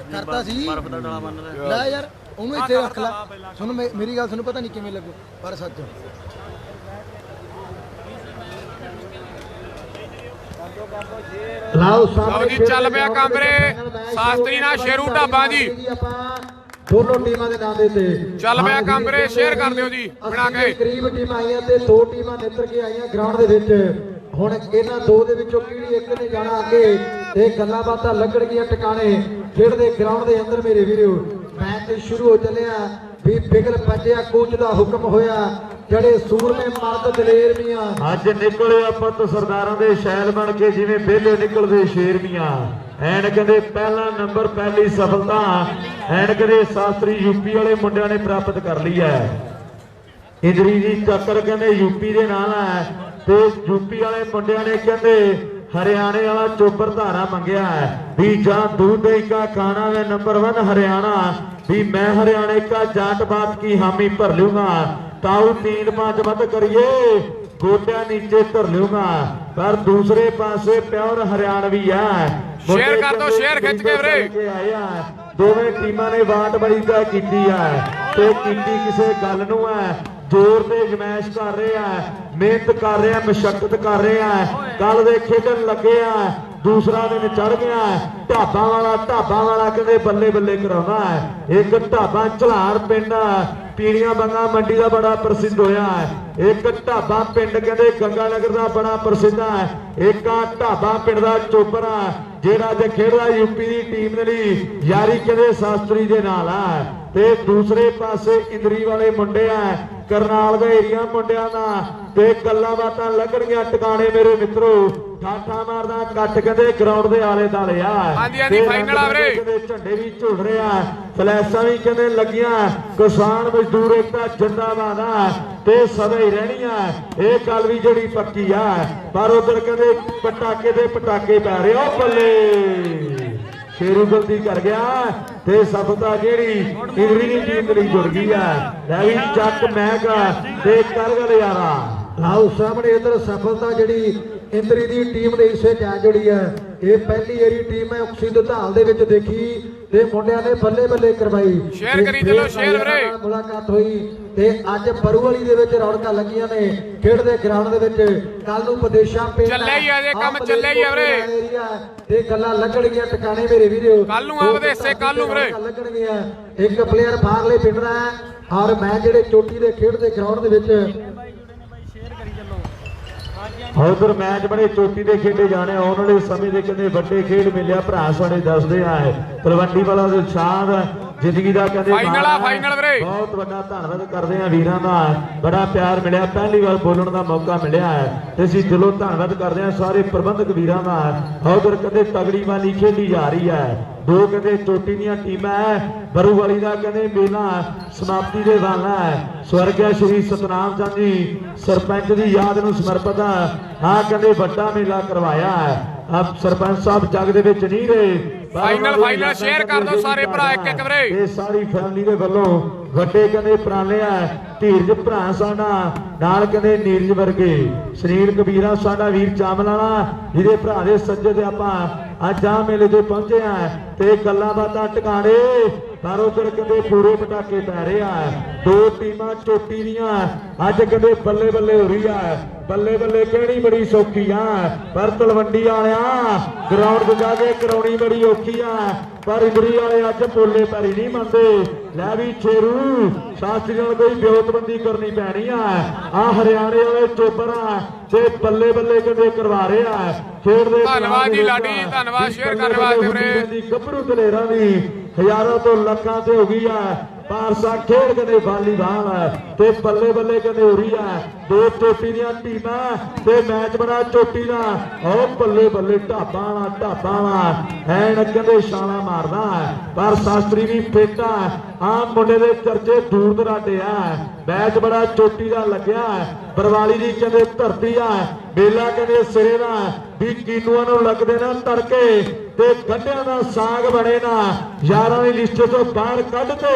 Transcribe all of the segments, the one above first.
ਕਰਤਾ ਸੀ ਬਰਫ਼ ਦਾ ਡਾਲਾ ਬੰਨ ਰਿਹਾ ਲੈ ਯਾਰ ਉਹਨੂੰ ਇੱਥੇ ਰੱਖ ਲੈ ਤੁਹਾਨੂੰ ਮੇਰੀ ਗੱਲ ਤੁਹਾਨੂੰ ਪਤਾ ਨਹੀਂ ਕਿਵੇਂ ਲੱਗੂ ਪਰ ਸੱਚ ਲਓ ਜੀ ਚੱਲ ਪਿਆ ਕੰਮ ਵੀਰੇ ਸ਼ਾਸਤਰੀ ਨਾਲ ਸ਼ੇਰੂ ਢਾਬਾ ਜੀ ਦੋਨੋਂ ਟੀਮਾਂ ਦੇ ਨਾਂ ਦੇ ਤੇ ਚੱਲ ਪਿਆ ਕੰਮ ਵੀਰੇ ਸ਼ੇਅਰ ਕਰ ਦਿਓ ਜੀ ਬਣਾ ਕੇ ਕਰੀਬ ਟੀਮਾਂ ਆਈਆਂ ਤੇ ਦੋ ਟੀਮਾਂ ਨਿੱਤਰ ਕੇ ਆਈਆਂ ਗਰਾਊਂਡ ਦੇ ਵਿੱਚ ਹੁਣ ਇਹਨਾਂ ਦੋ ਦੇ ਵਿੱਚੋਂ ਕਿਹੜੀ ਇੱਕ ਨੇ ਜਾਣਾ ਅੱਗੇ ਤੇ ਗੱਲਾਂ ਬਾਤਾਂ ਲੱਗਣਗੀਆਂ ਟਿਕਾਣੇ ਖੇਡਦੇ ਗਰਾਊਂਡ ਦੇ ਅੰਦਰ ਮੇਰੇ ਵੀਰੋ ਮੈਚ ਸ਼ੁਰੂ ਹੋ ਚੱਲਿਆ ਵੀ ਬਿਗਲ ਪੰਜਿਆ ਕੋਚ ਦਾ ਹੁਕਮ ਹੋਇਆ ਜਿਹੜੇ ਸੂਰਮੇ ਮਰਦ ਦਲੇਰ ਮੀਆਂ ਅੱਜ ਨਿਕਲੇ ਆਪਾਂ ਤਾਂ ਸਰਦਾਰਾਂ ਦੇ ਸ਼ੈਲ ਬਣ ਕੇ ਜਿਵੇਂ ਪਹਿਲੇ ਨਿਕਲਦੇ ਸ਼ੇਰ ਮੀਆਂ ਐਨ ਕਹਿੰਦੇ ਪਹਿਲਾ ਨੰਬਰ ਪਹਿਲੀ ਸਫਲਤਾ ਐਨ ਕਹਿੰਦੇ ਸ਼ਾਸਤਰੀ ਯੂਪੀ ਵਾਲੇ ਮੁੰਡਿਆਂ ਨੇ ਪ੍ਰਾਪਤ ਕਰ ਲਈ ਹੈ ਇੰਦਰੀ ਦੀ ਟੱਕਰ ਕਹਿੰਦੇ ਯੂਪੀ ਦੇ ਨਾਲ ਹੈ ਤੇ ਯੂਪੀ ਵਾਲੇ ਮੁੰਡਿਆਂ ਨੇ ਕਹਿੰਦੇ हरियाणे वाला चोपर धारा मंगया है भी जा दूध दही का खाना में नंबर 1 हरियाणा भी मैं हरियाणे का जाट बात की हामी भर लूंगा ताऊ 3-5 मत करिए गोटिया नीचे धर लूंगा पर दूसरे पासे प्योर हरियाणवी है शेयर कर दो शेयर खिंच के वीरे आया दोवें टीमां ने वाट बड़ी तय की है ते कीती किसे गल नूं है जोर से जमैश कर रहे हैं मेहनत कर रहे हैं मशक्कत कर रहे हैं कल दे खेडन लगे हैं दूसरा दिन चढ़ गया ढाबा वाला कहते बल्ले बल्ले कराना है एक ढाबा झलार पिंड पीड़िया बंगा मंडी का बड़ा प्रसिद्ध होया है एक ढाबा पिंड कहते गंगानगर का बड़ा प्रसिद्ध है एक ढाबा पिंड का चोपर है जेड़ा जे खेडदा यूपी की टीम दे लई यारी कहते शास्त्री दे नाल है ते दूसरे पासे इंदरी वाले मुंडे है करनाल का एरिया मुंडिया का ते गल्लां बातां लगणगीआं टिकाणे मेरे मित्रो ठाठा मारदा कट कहते ग्राउंड के आले दाले झंडे भी झुल रहे हैं फ्लैशां भी कहते लगियां किसान मजदूर एकता जिंदाबाद है ते सदा ही रहनी है ये गल भी जड़ी पक्की है पर उधर कहते पटाके दे पटाके पै रहे हो बल्ले शेरू गलती कर गया ते सफलता जेड़ी इंदरी दी टीम लई जुड़ गई है रवि चक महक ते कर गल यारा आओ सामने इधर सफलता जेड़ी इंदरी दी टीम दे हिस्से जा जुड़ी है ये पहली एरी टीम है उक्सी दुधाल दे विच देखी ते मुंडियां ने बल्ले बल्ले करवाई शेयर करी चलो शेयर वीरे मुलाकात हुई ते अज बरूवाली दे विच रौनकां लगियां ने खेडदे ग्राउंड दे विच कल नूं विदेशां पे ਚੱਲੇ ਹੀ ਆ ਜੇ ਕੰਮ ਚੱਲੇ ਹੀ ਆ ਵੀਰੇ ते गल्लां लगणगीआं टिकाणे मेरे वीरो कल नूं आ विदेशे कल नूं ਵੀਰੇ लगणगीआं एक प्लेयर बाहरले पिंड दा और मैं जेडे चोटी दे खेडदे ग्राउंड दे विच उधर मैच बड़े चोटी के खेडे जाने आने वाले समय के कहते बड़े खेड मिले भरा साढ़े दसते आए तलवंडी वाला शान जिंदगी का कहते बहुत बड़ा धन्यवाद करते हैं वीरां दा बड़ा प्यार मिले पहली बार बोलने का मौका मिले है असं दिलों धन्यवाद करते हैं सारे प्रबंधक वीरां दा उधर कहते तगड़ी वाली खेली जा रही है दो कहते चोटी दी टीम है बरूवाली का कहते मेला समाप्ति के वाला है स्वर्गीय श्री सतनाम चंद जी सरपंच की याद नूं समर्पित है हाँ कहते बड़ा मेला करवाया है अब सरपंच साहब जग दे विच नहीं रहे फाइनल शेयर कर दो सारे भरा एक एक वीरे ये सारी फैमिली दे वल्लों वड्डे कहते प्राले है धीरज भरा साडा नाल कहते नीरज वर्गे सुनील कबीरा साडा वीर चावल वाला जिहदे भरा दे सज्जे ते आपां अज आ मेले ते पहुंचे हैं ते गल्लां बातां टिकाणे पर उधर कहते पूरे पटाके पै रहे हैं दो टीमां चोटी दियां अज कहते बल्ले बल्ले हो रही है बल्ले बल्ले कहनी बड़ी सौखी है पर तलवंडी वालिया ग्राउंड जाके कराउणी बड़ी औखी है पर इंदरी वाले अज पोले पैरी नहीं मनते लै भी शेरू शास्त्री नाल कोई ब्योतबंदी करनी पैनी है आ हरियाणे वाले चोपर ते बल्ले बल्ले कहते करवा रहे हैं खेड दे धन्यवाद जी लाडी धन्यवाद शेयर करने वास्ते वीरे गभरू दलेरां दी हजारों तो लाखां ते हो गई है पारसा खेड कहते वालीबाल ते बल्ले बल्ले कहते हो रही है दो चोटी दी टीमां ते मैच बड़ा चोटी दा ओ बल्ले बल्ले ढाबा वाला ऐन कहते छाला मारदा पर शास्त्री भी फिट है आम मुंडे दे चर्चे दूर दराडे है मैच बड़ा चोटी दा लग्या बरवाली दी कहते धरती है मेला कहते सिरे दा भी कीनूआं नूं लगदे ना तड़के ते गड्ढियां दा साग बने ना यारां दी लिस्ट चों बाहर कढते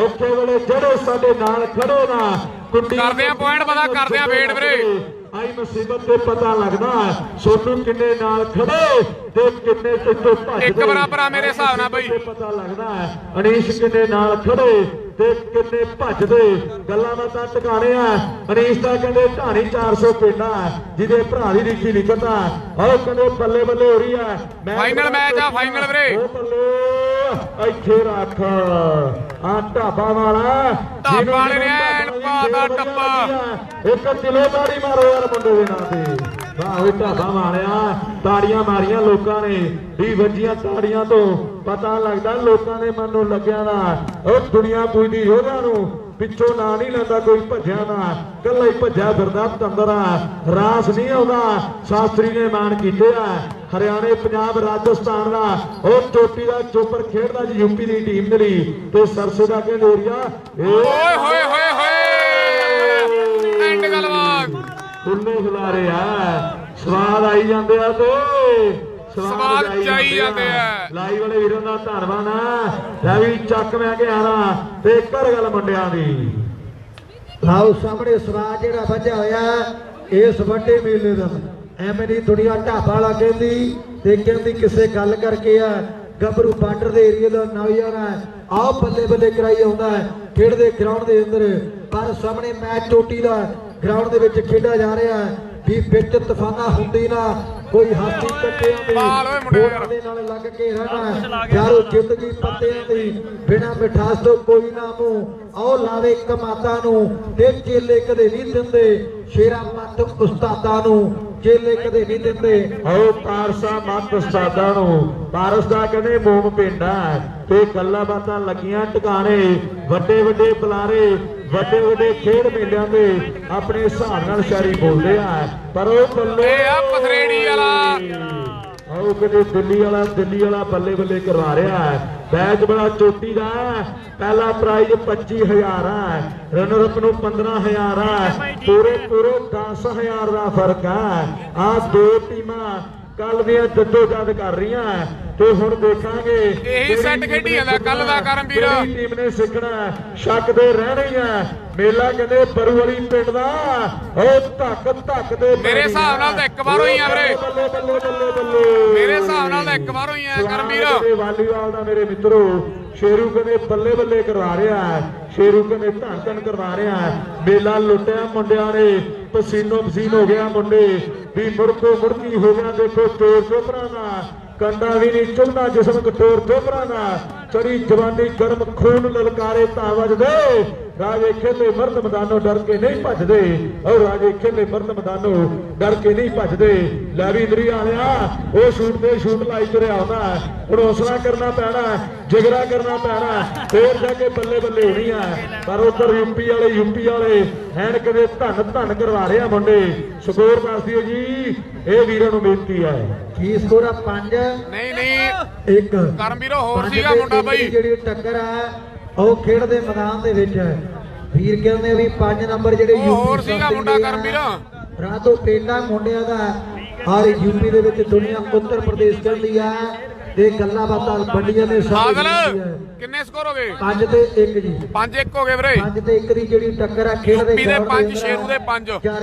औखे वेले जेड़े साडे नाल खड़े ना करदे आ पॉइंट पता करदे आ वेट वीरे ਆਈ ਮੁਸੀਬਤ ਤੇ ਪਤਾ ਲੱਗਦਾ ਸੋਨੂੰ ਕਿੰਨੇ ਨਾਲ ਖੜੇ ਤੇ ਕਿੰਨੇ ਇੱਥੋਂ ਭੱਜਦੇ ਇੱਕ ਬਰਾਬਰ ਆ ਮੇਰੇ ਹਿਸਾਬ ਨਾਲ ਬਈ। ਪਤਾ ਲੱਗਦਾ ਅਨੀਸ਼ ਕਿੰਨੇ ਨਾਲ ਖੜੇ ਤੇ ਕਿੰਨੇ ਭੱਜਦੇ ਗੱਲਾਂ ਬਾਤਾਂ ਟਿਕਾਣੇ ਆ। ਅਨੀਸ਼ ਤਾਂ ਕਹਿੰਦੇ ਢਾਣੀ 400 ਪਿੰਡਾ ਜਿਹਦੇ ਭਰਾ ਦੀ ਰੀਖੀ ਨਹੀਂ ਪਤਾ ਉਹ ਕਹਿੰਦੇ ਬੱਲੇ ਬੱਲੇ ਹੋ ਰਹੀ ਆ। ਫਾਈਨਲ ਮੈਚ ਆ, ਫਾਈਨਲ ਵੀਰੇ। ਉਹ ਬੱਲੇ ਇੱਥੇ ਰੱਖ ਆ ਢਾਬਾ ਵਾਲਾ ਢਾਬਾ ਵਾਲੇ ਨੇ ਐਨ ਪਾਦਾ ਟੱਪਾ। ਇੱਕ ਦਿਲੋਂ ਤਾੜੀ ਮਾਰੋ ਯਾਰ ਮੁੰਡੇ ਦੇ ਨਾਂ ਤੇ। ਵਾਹ ਓਏ ਢਾਬਾ ਮਾਰਿਆ, ਤਾੜੀਆਂ ਮਾਰੀਆਂ ਲੋਕਾਂ ਨੇ, ਵੀ ਵੱਜੀਆਂ ਤਾੜੀਆਂ ਤੋਂ ਪਤਾ ਲੱਗਦਾ ਲੋਕਾਂ ਦੇ ਮਨ ਨੂੰ ਲੱਗਿਆ ਨਾ। ਉਹ ਦੁਨੀਆ ਪੁੱਜਦੀ ਯੋਧਿਆਂ ਨੂੰ ਪਿੱਛੋਂ ਨਾ ਨਹੀਂ ਲੈਂਦਾ ਕੋਈ ਭੱਜਿਆ ਨਾ, ਕੱਲਾ ਹੀ ਭੱਜਿਆ ਫਿਰਦਾ ਪਤੰਦਰਾ। ਰਾਸ ਨਹੀਂ ਆਉਂਦਾ ਸ਼ਾਸਤਰੀ ਨੇ ਮਾਣ ਕੀਤੇ ਆ। ਹਰਿਆਣੇ ਪੰਜਾਬ ਰਾਜਸਥਾਨ ਦਾ ਉਹ ਚੋਟੀ ਦਾ ਚੋਪਰ ਖੇਡਦਾ ਜੀ ਯੂਪੀ ਦੀ ਟੀਮ ਦੇ ਲਈ ਤੇ ਸਰਸੇ ਦਾ ਕਹਿੰਦੇ ਏਰੀਆ ਓਏ ਹੋਏ ਹੋਏ ਹੋਏ ਐਂਡ ਗੱਲਬਾਤ ਉੱਲੇ ਖਿਲਾ ਰਿਹਾ ਸਵਾਦ ਆਈ ਜਾਂਦੇ ਆ ਤੇ ਸਵਾਦ ਚਾਈ ਜਾਂਦੇ ਆ। ਲਾਈਵ ਵਾਲੇ ਵੀਰਾਂ ਦਾ ਧੰਨਵਾਦ ਆ। ਲੈ ਵੀ ਚੱਕ ਮੈਂ ਕੇ ਆਣਾ ਤੇ ਕਰ ਗੱਲ ਮੁੰਡਿਆਂ ਦੀ। ਲਾਓ ਸਾਹਮਣੇ ਸਵਾਦ ਜਿਹੜਾ ਵੱਜਿਆ ਹੋਇਆ ਇਸ ਵੱਡੇ ਮੇਲੇ ਦਾ। ਐਵੇਂ ਦੀ ਦੁਨੀਆ ਢਾਬਾ ਵਾਲਾ ਕਹਿੰਦੀ ਤੇ ਕਹਿੰਦੀ ਕਿਸੇ ਗੱਲ ਕਰਕੇ ਆ ਗੱਭਰੂ ਬਾਰਡਰ ਦੇ ਏਰੀਆ ਦਾ ਨੌਜਵਾਨ ਹੈ। ਆਹ ਬੱਲੇ ਬੱਲੇ ਕਰਾਈ ਆਉਂਦਾ ਹੈ ਖੇਡਦੇ ਗਰਾਊਂਡ ਦੇ ਅੰਦਰ। ਪਰ ਸਾਹਮਣੇ ਮੈਚ ਚੋਟੀ ਦਾ ਗਰਾਊਂਡ ਦੇ ਵਿੱਚ ਖੇਡਿਆ ਜਾ ਰਿਹਾ ਹੈ ਵੀ ਵਿੱਚ ਤੂਫਾਨਾ ਹੁੰਦੀ ਨਾ ਕੋਈ ਹਾਸੀ ਕੱਟਿਆਂ ਦੇ ਨਾਲ ਲੱਗ ਕੇ ਰਹਿਣਾ ਯਾਰੋ ਜ਼ਿੰਦਗੀ ਪੱਤਿਆਂ ਦੀ ਬਿਨਾ ਮਿਠਾਸ ਤੋਂ ਕੋਈ ਨਾ ਮੂੰਹ ਆਓ ਲਾਵੇ ਕਮਾਤਾਂ ਨੂੰ ਤੇ ਚੇਲੇ ਕਦੇ ਨਹੀਂ ਦਿੰਦੇ ਸ਼ੇਰਾ ਮੱਤ ਉਸਤਾਦਾਂ ਨੂੰ ਚੇਲੇ ਕਦੇ ਨਹੀਂ ਦਿੰਦੇ। ਆਓ ਪਾਰਸਾ ਮੱਤ ਉਸਤਾਦਾਂ ਨੂੰ ਪਾਰਸ ਦਾ ਕਹਿੰਦੇ ਮੋਮ ਪਿੰਡਾ ਤੇ ਗੱਲਾਂ ਬਾਤਾਂ ਲੱਗੀਆਂ ਟਿਕਾਣੇ। ਵੱਡੇ ਵੱਡੇ ਬੁਲਾਰੇ ਵੱਡੇ ਵੱਡੇ ਖੇਡ ਮੇਲਿਆਂ ਦੇ ਆਪਣੇ ਹਿਸਾਬ ਨਾਲ ਸ਼ਾਇਰੀ ਬੋਲਦੇ ਆ ਪਰ ਉਹ ਬੱਲੇ ਆ ਪਥਰੇੜੀ ਵਾਲਾ ਆਓ ਕਦੇ ਦਿੱਲੀ ਵਾਲਾ ਬੱਲੇ ਬੱਲੇ ਕਰਵਾ ਰਿਹਾ ਹੈ। ਮੈਚ ਬੜਾ ਚੋਟੀ ਦਾ ਪਹਿਲਾ ਪ੍ਰਾਈਜ਼ 25000 ਹੈ, ਰਨਰ ਅਪ ਨੂੰ 15000 ਹੈ, ਪੂਰੇ 10000 ਦਾ ਫਰਕ ਹੈ। ਆ ਦੋ ਟੀਮਾਂ ਕੱਲ ਦੀਆਂ ਜੱਦੋ-ਜਹਿਦ ਕਰ ਰਹੀਆਂ ਤੇ ਹੁਣ ਦੇਖਾਂਗੇ ਇਹੀ ਸੈੱਟ ਖੇਡੀ ਜਾਂਦਾ ਕੱਲ ਦਾ ਕਰਮਵੀਰ। ਟੀਮ ਨੇ ਸਿੱਖਣਾ ਸ਼ੱਕ ਦੇ ਰਹਿਣੇ ਆ। ਮੇਲਾ ਕਹਿੰਦੇ ਬਰੂ ਵਾਲੀ ਪਿੰਡ ਦਾ ਉਹ ਧੱਕ ਦੇ ਮੇਰੇ ਹਿਸਾਬ ਨਾਲ ਤਾਂ ਇੱਕ ਵਾਰ ਹੋਈ ਆ ਵੀਰੇ। ਬੱਲੇ ਬੱਲੇ ਬੱਲੇ ਬੱਲੇ ਮੇਰੇ ਹਿਸਾਬ ਨਾਲ ਤਾਂ ਇੱਕ ਵਾਰ ਹੋਈ ਆ ਕਰਮਵੀਰ। ਵਾਲੀਬਾਲ ਦਾ ਮੇਰੇ ਮਿੱਤਰੋ ਸ਼ੇਰੂ ਕਹਿੰਦੇ ਬੱਲੇ ਬੱਲੇ ਕਰਵਾ ਰਿਹਾ ਹੈ। ਸ਼ੇਰੂ ਕਹਿੰਦੇ ਧੰਨ ਕਰਵਾ ਰਿਹਾ ਹੈ। ਮੇਲਾ ਲੁੱਟਿਆ ਮੁੰਡਿਆਂ ਨੇ ਪਸੀਨੋ ਪਸੀਨ ਹੋ ਗਿਆ ਮੁੰਡੇ ਵੀ ਮੁੜਕੋ ਮੁੜਕੀ ਹੋ ਗਿਆ। ਦੇਖੋ ਚੋਰ ਚੋਪਰਾਂ ਦਾ ਕੰਡਾ ਵੀ ਨਹੀਂ ਚੁੰਦਾ ਜਿਸਮ ਕਟੋਰ ਚੋਪਰਾਂ ਦਾ ਚੜੀ ਜਵਾਨੀ ਗਰਮ ਖੂਨ ਲਲਕਾਰੇ ਤਾਂ ਵੱਜਦੇ। ਰਾਜੇ ਖੇਲੇ ਮਰਦ ਮੈਦਾਨੋਂ ਡਰ ਕੇ ਨਹੀਂ ਭੱਜਦੇ ਔਰ ਰਾਜੇ ਖੇਲੇ ਮਰਦ ਮੈਦਾਨੋਂ ਡਰ ਕੇ ਨਹੀਂ ਭੱਜਦੇ। ਲੈ ਵੀ ਇੰਦਰੀ ਵਾਲਿਆ ਉਹ ਸ਼ੂਟ ਤੇ ਸ਼ੂਟ ਲਾਈ ਤੁਰਿਆ ਆਉਂਦਾ ਹੁਣ ਹੌਸਲਾ ਕਰਨਾ ਪੈਣਾ ਜਿਗਰਾ ਕਰਨਾ ਪੈਣਾ ਫੇਰ ਜਾ ਕੇ ਬੱਲੇ ਬੱਲੇ ਹੋਣੀ ਆ। ਪਰ ਉਧਰ ਯੂਪੀ ਵਾਲੇ ਹੈਣ ਕਦੇ ਧੰਨ ਕਰਵਾ ਰਿਹਾ ਮੁੰਡੇ। ਸਕੋਰ ਦੱਸ ਦਿਓ ਜੀ ਇਹ ਵੀਰਾਂ ਨੂੰ ਬੇਨਤੀ ਹੈ। ਕੀ ਸਕੋਰ ਆ 5 ਨਹੀਂ 1 ਕਰਮਵੀਰ ਹੋਰ ਸੀਗਾ ਮੁੰਡਾ ਬਾਈ। ਜਿਹੜੀ ਟੱਕਰ ਆ ਉਹ ਖੇਡਦੇ ਮੈਦਾਨ ਦੇ ਵਿੱਚ ਵੀਰ ਕਹਿੰਦੇ ਵੀ 5 ਨੰਬਰ ਜਿਹੜੇ ਹੋਰ ਸੀਗਾ ਮੁੰਡਾ ਕਰਮਵੀਰ ਰਾਤੋਂ ਪਿੰਡਾਂ ਮੁੰਡਿਆਂ ਦਾ ਔਰ ਯੂਪੀ ਦੇ ਵਿੱਚ ਦੁਨੀਆ ਉੱਤਰ ਪ੍ਰਦੇਸ਼ ਕਹਿੰਦੀ ਆ ਤੇ ਗੱਲਾਂ ਬਾਤਾਂ ਵੱਡੀਆਂ ਨੇ ਸਾਗਲ ਕਿੰਨੇ ਸਕੋਰ ਹੋ ਗਏ 5 ਤੇ 1 ਜੀ 5-1 ਹੋ ਗਏ ਵੀਰੇ। 5 ਤੇ 1 ਦੀ ਜਿਹੜੀ ਟੱਕਰ ਆ ਖੇਡਦੇ ਯੂਪੀ ਦੇ 5 ਸ਼ੇਰੂ ਦੇ 5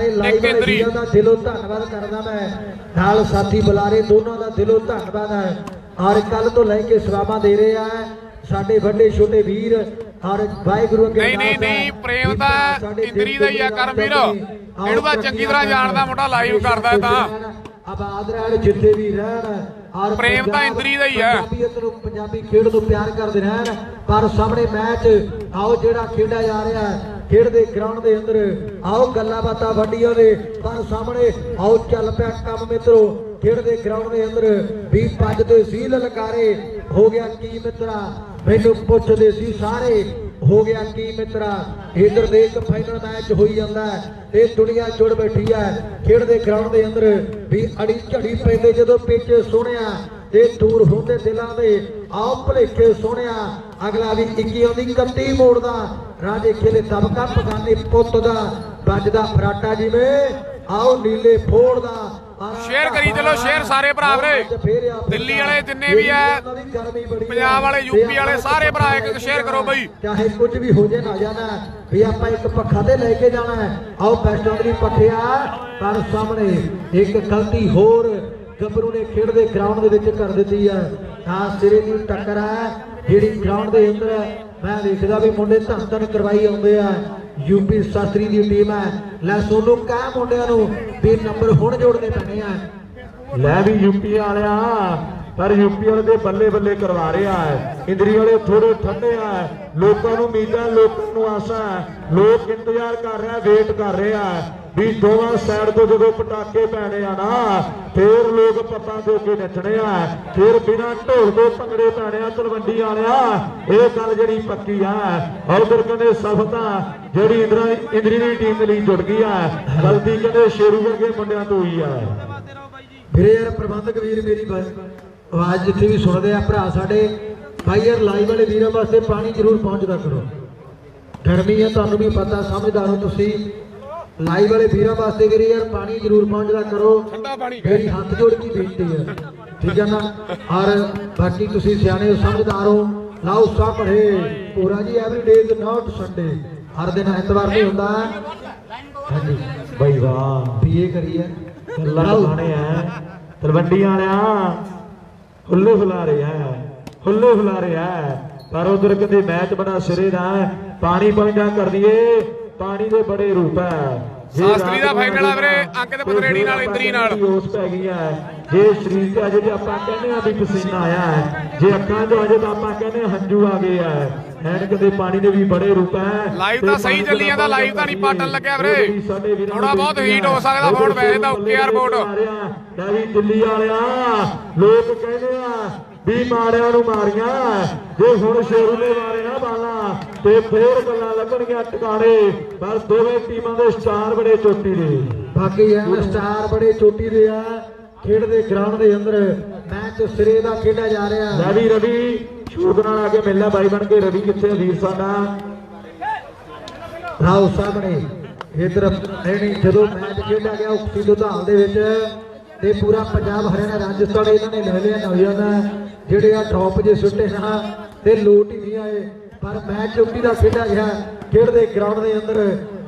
ਇੱਕ ਇੰਦਰੀ ਦਾ ਦਿਲੋਂ ਧੰਨਵਾਦ ਕਰਦਾ ਮੈਂ ਨਾਲ ਸਾਥੀ ਬੁਲਾਰੇ ਦੋਨਾਂ ਦਾ ਦਿਲੋਂ ਧੰਨਵਾਦ ਹੈ। ਔਰ ਕੱਲ ਤੋਂ ਲੈ ਕੇ ਸੇਵਾਵਾਂ ਦੇ ਰਹੇ ਆ ਸਾਡੇ ਵੱਡੇ ਛੋਟੇ ਵੀਰ ਔਰ ਵਾਹਿਗੁਰੂ ਅੱਗੇ ਨਹੀਂ ਪ੍ਰੇਮ ਤਾਂ ਇੰਦਰੀ ਦਾ ਹੀ ਆ ਕਰਮਵੀਰ। ਇਹਨੂੰ ਤਾਂ ਚੰਗੀ ਤਰ੍ਹਾਂ ਜਾਣਦਾ ਮੁੰਡਾ ਲਾਈਵ ਕਰਦਾ ਤਾਂ ਆਬਾਦ ਰਹਿਣ ਜਿੱਥੇ ਵੀ ਰਹਿਣ ਔਰ ਪ੍ਰੇਮ ਤਾਂ ਇੰਦਰੀ ਦਾ ਹੀ ਹੈ। ਪੰਜਾਬੀ ਖੇਡ ਨੂੰ ਪਿਆਰ ਕਰਦੇ ਰਹਿਣ। ਪਰ ਸਾਹਮਣੇ ਮੈਚ ਆਓ ਜਿਹੜਾ ਖੇਡਿਆ ਜਾ ਰਿਹਾ ਖੇਡਦੇ ਗਰਾਊਂਡ ਦੇ ਅੰਦਰ ਆਓ ਗੱਲਾਂ ਬਾਤਾਂ ਵੱਡੀਆਂ ਨੇ ਪਰ ਸਾਹਮਣੇ ਆਓ ਚੱਲ ਪਿਆ ਕੰਮ ਮਿੱਤਰੋ ਖੇਡਦੇ ਗਰਾਊਂਡ ਦੇ ਅੰਦਰ 20-5 ਤੇ ਸੀ ਲਲਕਾਰੇ ਹੋ ਗਿਆ ਕੀ ਮਿੱਤਰਾ ਮੈਨੂੰ ਪੁੱਛਦੇ ਸੀ ਸਾਰੇ ਹੋ ਗਿਆ ਕੀ ਮਿੱਤਰਾ। ਇਧਰ ਦੇ ਇੱਕ ਫਾਈਨਲ ਮੈਚ ਹੋਈ ਜਾਂਦਾ ਤੇ ਦੁਨੀਆ ਜੁੜ ਬੈਠੀ ਹੈ ਖੇਡਦੇ ਗਰਾਊਂਡ ਦੇ ਅੰਦਰ ਵੀ ਅੜੀ ਝੜੀ ਪੈਂਦੇ ਜਦੋਂ ਪਿੱਚ ਸੋਹਣਿਆ ਤੇ ਦੂਰ ਹੁੰਦੇ ਦਿਲਾਂ ਦੇ ਆਓ ਭਲੇਖੇ ਸੋਹਣਿਆ ਅਗਲਾ ਵੀ 21 ਆਉਂਦੀ 31 ਮੋੜਦਾ ਰਾਜੇ ਖੇਲੇ ਦਬਕਾ ਪਗਾਨੇ ਪੁੱਤ ਦਾ ਵੱਜਦਾ ਫਰਾਟਾ ਜਿਵੇਂ ਆਓ ਨੀਲੇ ਫੋੜ ਦਾ ਸ਼ੇਅਰ ਕਰੀ ਚਲੋ, ਸ਼ੇਅਰ ਸਾਰੇ ਭਰਾ ਵੀਰੇ, ਦਿੱਲੀ ਵਾਲੇ ਜਿੰਨੇ ਵੀ ਆ, ਪੰਜਾਬ ਵਾਲੇ, ਯੂਪੀ ਵਾਲੇ, ਸਾਰੇ ਭਰਾ ਇੱਕ ਸ਼ੇਅਰ ਕਰੋ ਬਈ। ਚਾਹੇ ਕੁਝ ਵੀ ਹੋ ਜੇ ਨਾ ਜਾਣਾ ਵੀ ਆਪਾਂ ਇੱਕ ਪੱਖਾ ਤੇ ਲੈ ਕੇ ਜਾਣਾ ਹੈ। ਆਓ ਬੈਸਟਾਂ ਦੀ ਪੱਖਿਆ, ਪਰ ਸਾਹਮਣੇ ਇੱਕ ਗਲਤੀ ਹੋਰ ਗੱਭਰੂ ਨੇ ਖੇਡਦੇ ਗਰਾਊਂਡ ਦੇ ਵਿੱਚ ਕਰ ਦਿੱਤੀ ਹੈ। ਤਾਂ ਸਿਰੇ ਦੀ ਟੱਕਰ ਹੈ ਜਿਹੜੀ ਗਰਾਊਂਡ ਦੇ ਅੰਦਰ ਮੈਂ ਦੇਖਦਾ ਵੀ ਮੁੰਡੇ ਧੰਨ ਧੰਨ ਕਰਵਾਈ ਆਉਂਦੇ ਆ। ਯੂਪੀ ਸ਼ਾਸਤਰੀ ਦੀ ਟੀਮ ਹੈ। ਲੈ ਸੋਨੂੰ ਕਹਿ ਮੁੰਡਿਆਂ ਨੂੰ ਵੀ ਨੰਬਰ ਹੁਣ ਜੋੜਨੇ ਪੈਣੇ ਆ। ਲੈ ਵੀ ਯੂਪੀ ਵਾਲਿਆ, ਪਰ ਯੂਪੀ ਵਾਲੇ ਦੇ ਬੱਲੇ ਬੱਲੇ ਕਰਵਾ ਰਿਹਾ ਹੈ। ਇੰਦਰੀ ਵਾਲੇ ਥੋੜੇ ਠੰਡੇ ਆ, ਲੋਕਾਂ ਨੂੰ ਉਮੀਦਾਂ, ਲੋਕਾਂ ਨੂੰ ਆਸਾਂ, ਲੋਕ ਇੰਤਜ਼ਾਰ ਕਰ ਰਿਹਾ, ਵੇਟ ਕਰ ਰਿਹਾ ਵੀ ਦੋਵਾਂ ਸਾਈਡ ਤੋਂ ਜਦੋਂ ਪਟਾਕੇ ਪੈਣੇ ਆ ਨਾ, ਫੇਰ ਲੋਕ ਪੱਤਾਂ ਦੇ ਕੇ ਨੱਚਣੇ ਆ, ਫੇਰ ਬਿਨਾਂ ਢੋਲ ਤੋਂ ਭੰਗੜੇ ਪੈਣੇ ਆ ਤਲਵੰਡੀ ਵਾਲਿਆ। ਇਹ ਗੱਲ ਜਿਹੜੀ ਪੱਕੀ ਆ। ਉਧਰ ਕਹਿੰਦੇ ਸਫਲਤਾ ਜਿਹੜੀ ਇੰਦਰੀ ਦੀ ਟੀਮ ਦੇ ਲਈ ਜੁੜ ਗਈ ਆ, ਗਲਤੀ ਕਹਿੰਦੇ ਸ਼ੇਰੂ ਵਰਗੇ ਮੁੰਡਿਆਂ ਤੋਂ ਹੋਈ ਆ। ਵੀਰੇ ਯਾਰ ਪ੍ਰਬੰਧਕ ਵੀਰ ਮੇਰੀ ਆਵਾਜ਼ ਜਿੱਥੇ ਵੀ ਸੁਣਦੇ ਆ ਭਰਾ ਸਾਡੇ ਭਾਈ ਯਾਰ ਲਾਈਵ ਵਾਲੇ ਵੀਰਾਂ ਵਾਸਤੇ ਪਾਣੀ ਜ਼ਰੂਰ ਪਹੁੰਚਦਾ ਕਰੋ। ਗਰਮੀ ਹੈ ਤੁਹਾਨੂੰ ਵੀ ਪਤਾ, ਸਮਝਦਾਰ ਹੋ ਤੁਸੀਂ। ਲਾਈਵ ਵਾਲੇ ਵੀਰਾਂ ਵਾਸਤੇ ਵੀਰੇ ਯਾਰ ਪਾਣੀ ਜ਼ਰੂਰ ਪਹੁੰਚਦਾ ਕਰੋ। ਮੇਰੀ ਹੱਥ ਜੋੜ ਕੇ ਬੇਨਤੀ ਹੈ, ਠੀਕ ਹੈ ਨਾ। ਔਰ ਬਾਕੀ ਤੁਸੀਂ ਸਿਆਣੇ ਹੋ, ਸਮਝਦਾਰ ਹੋ। ਲਾਓ ਸਾਹ ਭਰੇ ਪੂਰਾ ਜੀ, every day is not Sunday, ਹਰ ਦਿਨ ਐਤਵਾਰ ਨਹੀਂ ਹੁੰਦਾ। ਹਾਂਜੀ ਬਈ ਵਾਹ, ਪੀਏ ਕਰੀਏ ਗੱਲਾਂ ਲਾਣੇ ਆ ਤਲਵੰਡੀ ਵਾਲਿਆ, ਹੁੱਲੇ ਹੁਲਾ ਰਿਹਾ, ਹੁੱਲੇ ਹੁਲਾ ਰਿਹਾ। ਪਰ ਉਧਰ ਕਦੇ ਮੈਚ ਬਣਾ ਸਿਰੇ ਦਾ, ਪਾਣੀ ਪਹੁੰਚਾ ਕਰ ਦਈਏ, ਪਾਣੀ ਦੇ ਬੜੇ ਰੂਪ ਹੈ। ਸ਼ਾਸਤਰੀ ਦਾ ਫਾਈਨਲ ਆ ਵੀਰੇ, ਅੰਕਿਤ ਪਤਰੇੜੀ ਨਾਲ ਇੰਦਰੀ ਨਾਲ। ਉਸ ਪੈ ਗਈ ਹੈ ਜੇ ਸਰੀਰ ਤੇ ਅਜੇ ਆਪਾਂ ਕਹਿੰਦੇ ਆ ਵੀ ਪਸੀਨਾ ਆਇਆ ਹੈ, ਜੇ ਅੱਖਾਂ ਤੋਂ ਅਜੇ ਤਾਂ ਆਪਾਂ ਕਹਿੰਦੇ ਹੰਝੂ ਆ ਗਏ ਆ। ਐਨਕ ਦੇ ਪਾਣੀ ਦੇ ਵੀ ਬੜੇ ਰੂਪ ਹੈ। ਲਾਈਵ ਤਾਂ ਸਹੀ ਚੱਲੀ ਜਾਂਦਾ, ਲਾਈਵ ਤਾਂ ਨਹੀਂ ਪਾਟਣ ਲੱਗਿਆ ਵੀਰੇ, ਥੋੜਾ ਬਹੁਤ ਹੀਟ ਹੋ ਸਕਦਾ। ਫੋਨ ਵੈਸੇ ਤਾਂ ਓਕੇ ਆ ਰਿਪੋਰਟ। ਲੈ ਵੀ ਦਿੱਲੀ ਵਾਲਿਆ, ਲੋਕ ਕਹਿੰਦੇ ਆ ਵੀ ਮਾਰਿਆਂ ਨੂੰ ਮਾਰੀਆਂ, ਜੇ ਹੁਣ ਸ਼ੇਰੂ ਨੇ ਮਾਰਿਆ ਬਾਲਾਂ ਤੇ ਫੇਰ ਗੱਲਾਂ ਲੱਗਣਗੀਆਂ ਟਿਕਾਣੇ। ਪਰ ਦੋਵੇਂ ਟੀਮਾਂ ਦੇ ਸਟਾਰ ਬੜੇ ਚੋਟੀ ਦੇ, ਬਾਕੀ ਇਹ ਸਟਾਰ ਬੜੇ ਚੋਟੀ ਦੇ ਆ। ਖੇਡਦੇ ਗਰਾਊਂਡ ਦੇ ਅੰਦਰ ਮੈਚ ਸਿਰੇ ਦਾ ਖੇਡਿਆ ਜਾ ਰਿਹਾ। ਲੈ ਵੀ ਰਵੀ ਸ਼ੂਕ ਨਾਲ ਆ ਕੇ ਮਿਲਣਾ ਬਾਈ ਬਣ ਕੇ। ਰਵੀ ਕਿੱਥੇ ਵੀਰ ਸਾਡਾ? ਰਾਓ ਸਾਹਮਣੇ ਇਧਰ ਜਦੋਂ ਮੈਚ ਖੇਡਿਆ ਗਿਆ ਉਕਤੀ ਦੁਧਾਲ ਦੇ ਵਿੱਚ ਤੇ ਪੂਰਾ ਪੰਜਾਬ ਹਰਿਆਣਾ ਰਾਜਸਥਾਨ ਇਹਨਾਂ ਨੇ ਲੈ ਲਿਆ ਨੌਜਵਾਨ ਜਿਹੜੇ ਆ ਡ੍ਰੌਪ ਜੇ ਸੁੱਟੇ ਨਾ ਤੇ ਲੋਟ ਹੀ ਨਹੀਂ ਆਏ। ਪਰ ਮੈਚ ਚੁੱਕੀ ਦਾ ਖੇਡਿਆ ਗਿਆ ਖੇਡਦੇ ਗਰਾਊਂਡ ਦੇ ਅੰਦਰ।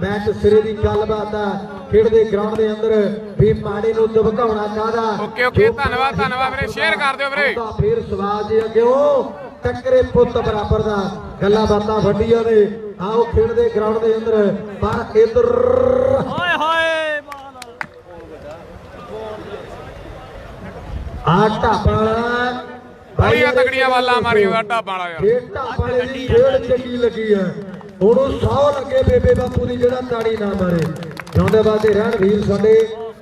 ਮੈਚ ਸਿਰੇ ਦੀ ਗੱਲਬਾਤ ਆ ਖੇਡਦੇ ਗਰਾਊਂਡ ਦੇ ਅੰਦਰ ਵੀ ਮਾੜੇ ਨੂੰ ਦਬਕਾਉਣਾ ਕਾਹਦਾ। ਓਕੇ ਓਕੇ, ਧੰਨਵਾਦ ਧੰਨਵਾਦ ਵੀਰੇ, ਸ਼ੇਅਰ ਕਰ ਦਿਓ ਵੀਰੇ। ਫੇਰ ਸਵਾਲ ਜੇ ਅੱਗਿਓ ਟੱਕਰੇ ਪੁੱਤ ਬਰਾਬਰ ਦਾ, ਗੱਲਾਂ ਬਾਤਾਂ ਵੱਡੀਆਂ ਨੇ। ਆਓ ਖੇਡਦੇ ਗਰਾਊਂਡ ਦੇ ਅੰਦਰ, ਪਰ ਇਧਰ ਹਾਏ ਹਾਏ ਆ ਢਾਪਾ ਵਾਲਾ ਬੜੀਆਂ ਤਕੜੀਆਂ ਵਾਲਾਂ ਮਾਰੀਆਂ ਢਾਬਾ ਵਾਲਾ ਯਾਰ। ਇਹ ਢਾਪਾ ਵਾਲੇ ਦੀ ਖੇਡ ਚੰਗੀ ਲੱਗੀ ਹੈ। ਉਹਨੂੰ 100 ਲੱਗੇ ਬੇਬੇ ਬਾਪੂ ਦੀ ਜਿਹੜਾ ਤਾੜੀ ਨਾ ਮਾਰੇ। ਜਿਉਂਦੇ ਬਾਦੇ ਰਹਿਣ ਵੀਰ ਸਾਡੇ,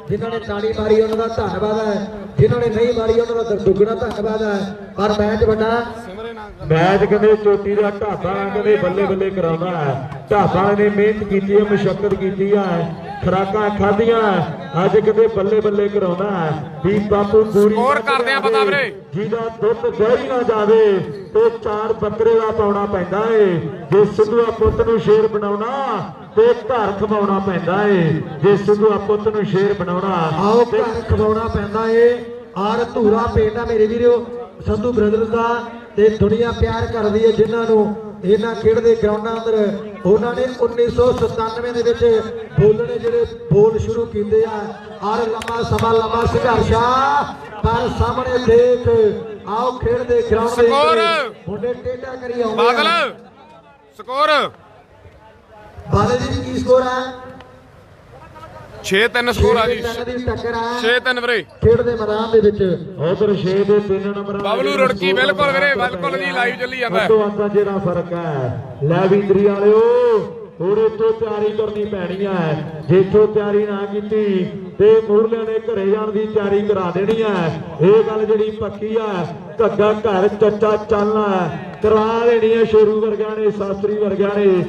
ਜਿਨ੍ਹਾਂ ਨੇ ਤਾੜੀ ਮਾਰੀ ਉਹਨਾਂ ਦਾ ਧੰਨਵਾਦ ਹੈ, ਜਿਨ੍ਹਾਂ ਨੇ ਨਹੀਂ ਮਾਰੀ ਉਹਨਾਂ ਦਾ ਦੁੱਗਣਾ ਧੰਨਵਾਦ ਹੈ। ਪਰ ਮੈਚ ਵੱਡਾ, ਮੈਚ ਕਹਿੰਦੇ ਚੋਟੀ ਦਾ ਢਾਬਾ ਕਹਿੰਦੇ ਬੱਲੇ ਬੱਲੇ ਕਰਾਉਂਦਾ ਹੈ। ਢਾਬਾ ਨੇ ਮਿਹਨਤ ਕੀਤੀ ਹੈ, ਮੁਸ਼ੱਕਤ ਕੀਤੀ ਹੈ, ਖੁਰਾਕਾਂ ਖਾਧੀਆਂ, ਅੱਜ ਕਹਿੰਦੇ ਬੱਲੇ ਬੱਲੇ ਕਰਾਉਂਦਾ ਹੈ। ਵੀ ਬਾਪੂ ਪੂਰੀ ਸਕੋਰ ਕਰਦੇ ਆ ਪਤਾ ਵੀਰੇ, ਜਿਹਦਾ ਦੁੱਧ ਦਹੀਂ ਨਾ ਜਾਵੇ ਤੇ 4 ਬੱਕਰੇ ਦਾ ਪਾਉਣਾ ਪੈਂਦਾ ਏ। ਜੇ ਸਿੱਧੂਆ ਪੁੱਤ ਨੂੰ ਸ਼ੇਰ ਬਣਾਉਣਾ ਤੇ ਘਰ ਖਵਾਉਣਾ ਪੈਂਦਾ ਏ। ਜੇ ਸਿੱਧੂਆ ਪੁੱਤ ਨੂੰ ਸ਼ੇਰ ਬਣਾਉਣਾ, ਆਓ ਘਰ ਖਵਾਉਣਾ ਪੈਂਦਾ ਏ। ਆਰ ਧੂਰਾ ਪਿੰਡ ਆ ਮੇਰੇ ਵੀਰੋ ਸੰਧੂ ਬ੍ਰਦਰਜ਼ ਦਾ, ਤੇ ਦੁਨੀਆ ਪਿਆਰ ਕਰਦੀ ਹੈ ਜਿਨ੍ਹਾਂ ਨੂੰ ਇਹਨਾਂ ਖੇਡਦੇ ਗਰਾਊਂਡਾਂ ਅੰਦਰ। ਉਹਨਾਂ ਨੇ 1997 ਦੇ ਵਿੱਚ ਬੋਲਣੇ ਜਿਹੜੇ ਬੋਲ ਸ਼ੁਰੂ ਕੀਤੇ ਆ। ਔਰ ਲੰਮਾ ਸਮਾਂ ਲੰਮਾ ਸੰਘਰਸ਼ ਆ, ਪਰ ਸਾਹਮਣੇ ਦੇਖ ਆਓ ਖੇਡਦੇ ਗਰਾਊਂਡ ਦੇ ਅੰਦਰ ਮੁੰਡੇ ਟੇਢਾ ਕਰੀ ਆਉਂਦੇ ਆ। ਬਾਦਲ ਸਕੋਰ ਬਾਦਲ ਜੀ ਕੀ ਸਕੋਰ ਆ? 6-3 ਸਕੋਰ ਆ ਜੀ, 6-3 ਵੀਰੇ ਖੇਡਦੇ ਮੈਦਾਨ ਦੇ ਵਿੱਚ। ਉਧਰ 6 ਦੇ 3 ਨੰਬਰ ਬਬਲੂ ਰੁੜਕੀ ਬਿਲਕੁਲ ਵੀਰੇ, ਬਿਲਕੁਲ ਜੀ ਲਾਈਵ ਚੱਲੀ ਜਾਂਦਾ। ਅੱਧਾ ਜਿਹੜਾ ਫਰਕ ਹੈ। ਲੈ ਵੀ ਇੰਦਰੀ ਵਾਲਿਓ ਹੁਣ ਇੱਥੋਂ ਤਿਆਰੀ ਕਰਨੀ ਪੈਣੀ ਹੈ। ਜੇ ਇੱਥੋਂ ਤਿਆਰੀ ਨਾ ਕੀਤੀ ਤੇ ਮੁਰਲਿਆਂ ਨੇ ਘਰੇ ਜਾਣ ਦੀ ਤਿਆਰੀ ਕਰਾ ਦੇਣੀ ਹੈ। ਇਹ ਗੱਲ ਜਿਹੜੀ ਪੱਕੀ ਹੈ, ਘੱਗਾ ਘਰ ਚੱਚਾ ਚੱਲਣਾ ਕਰਵਾ ਦੇਣੀ ਹੈ। ਸ਼ੇਰੂ ਵਰਗਿਆਂ ਨੇ, ਸ਼ਾਸਤਰੀ ਵਰਗਿਆਂ ਨੇ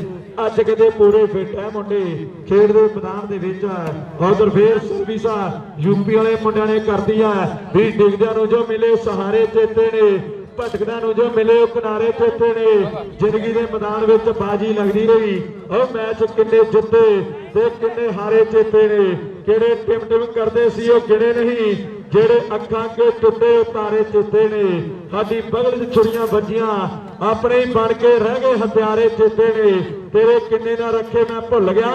ਅੱਜ ਕਿਤੇ ਪੂਰੇ ਫਿੱਟ ਹੈ ਮੁੰਡੇ ਖੇਡ ਦੇ ਮੈਦਾਨ ਦੇ ਵਿੱਚ। ਉਧਰ ਫੇਰ ਸਰਵਿਸਾ ਯੂਪੀ ਵਾਲੇ ਮੁੰਡਿਆਂ ਨੇ ਕਰਦੀ ਆ ਵੀ ਡਿੱਗਦਿਆਂ ਨੂੰ ਜੋ ਮਿਲੇ ਸਹਾਰੇ ਚੇਤੇ ਨੇ, ਭਟਕਦਿਆਂ ਨੂੰ ਜੋ ਮਿਲੇ ਉਹ ਕਿਨਾਰੇ ਚੇਤੇ ਨੇ। ਜ਼ਿੰਦਗੀ ਦੇ ਮੈਦਾਨ ਵਿੱਚ ਬਾਜੀ ਲੱਗਦੀ ਰਹੀ। ਉਹ ਮੈਚ ਕਿੰਨੇ ਜਿੱਤੇ ਤੇ ਕਿੰਨੇ ਹਾਰੇ ਚੇਤੇ ਨੇ। ਕਿਹੜੇ ਟਿਮ ਕਰਦੇ ਸੀ ਉਹ ਗਿਣੇ ਨਹੀਂ, ਜਿਹੜੇ ਅੱਖਾਂ ਕੇ ਟੁੱਟੇ ਤਾਰੇ ਚੇਤੇ ਨੇ। ਸਾਡੀ ਬਗਲ 'ਚ ਛੁਰੀਆਂ ਵੱਜੀਆਂ ਆਪਣੇ ਹੀ ਬਣ ਕੇ ਰਹਿ ਗਏ ਹਥਿਆਰੇ ਚੇਤੇ ਨੇ। ਤੇਰੇ ਕਿੰਨੇ ਨਾ ਰੱਖੇ ਮੈਂ ਭੁੱਲ ਗਿਆ,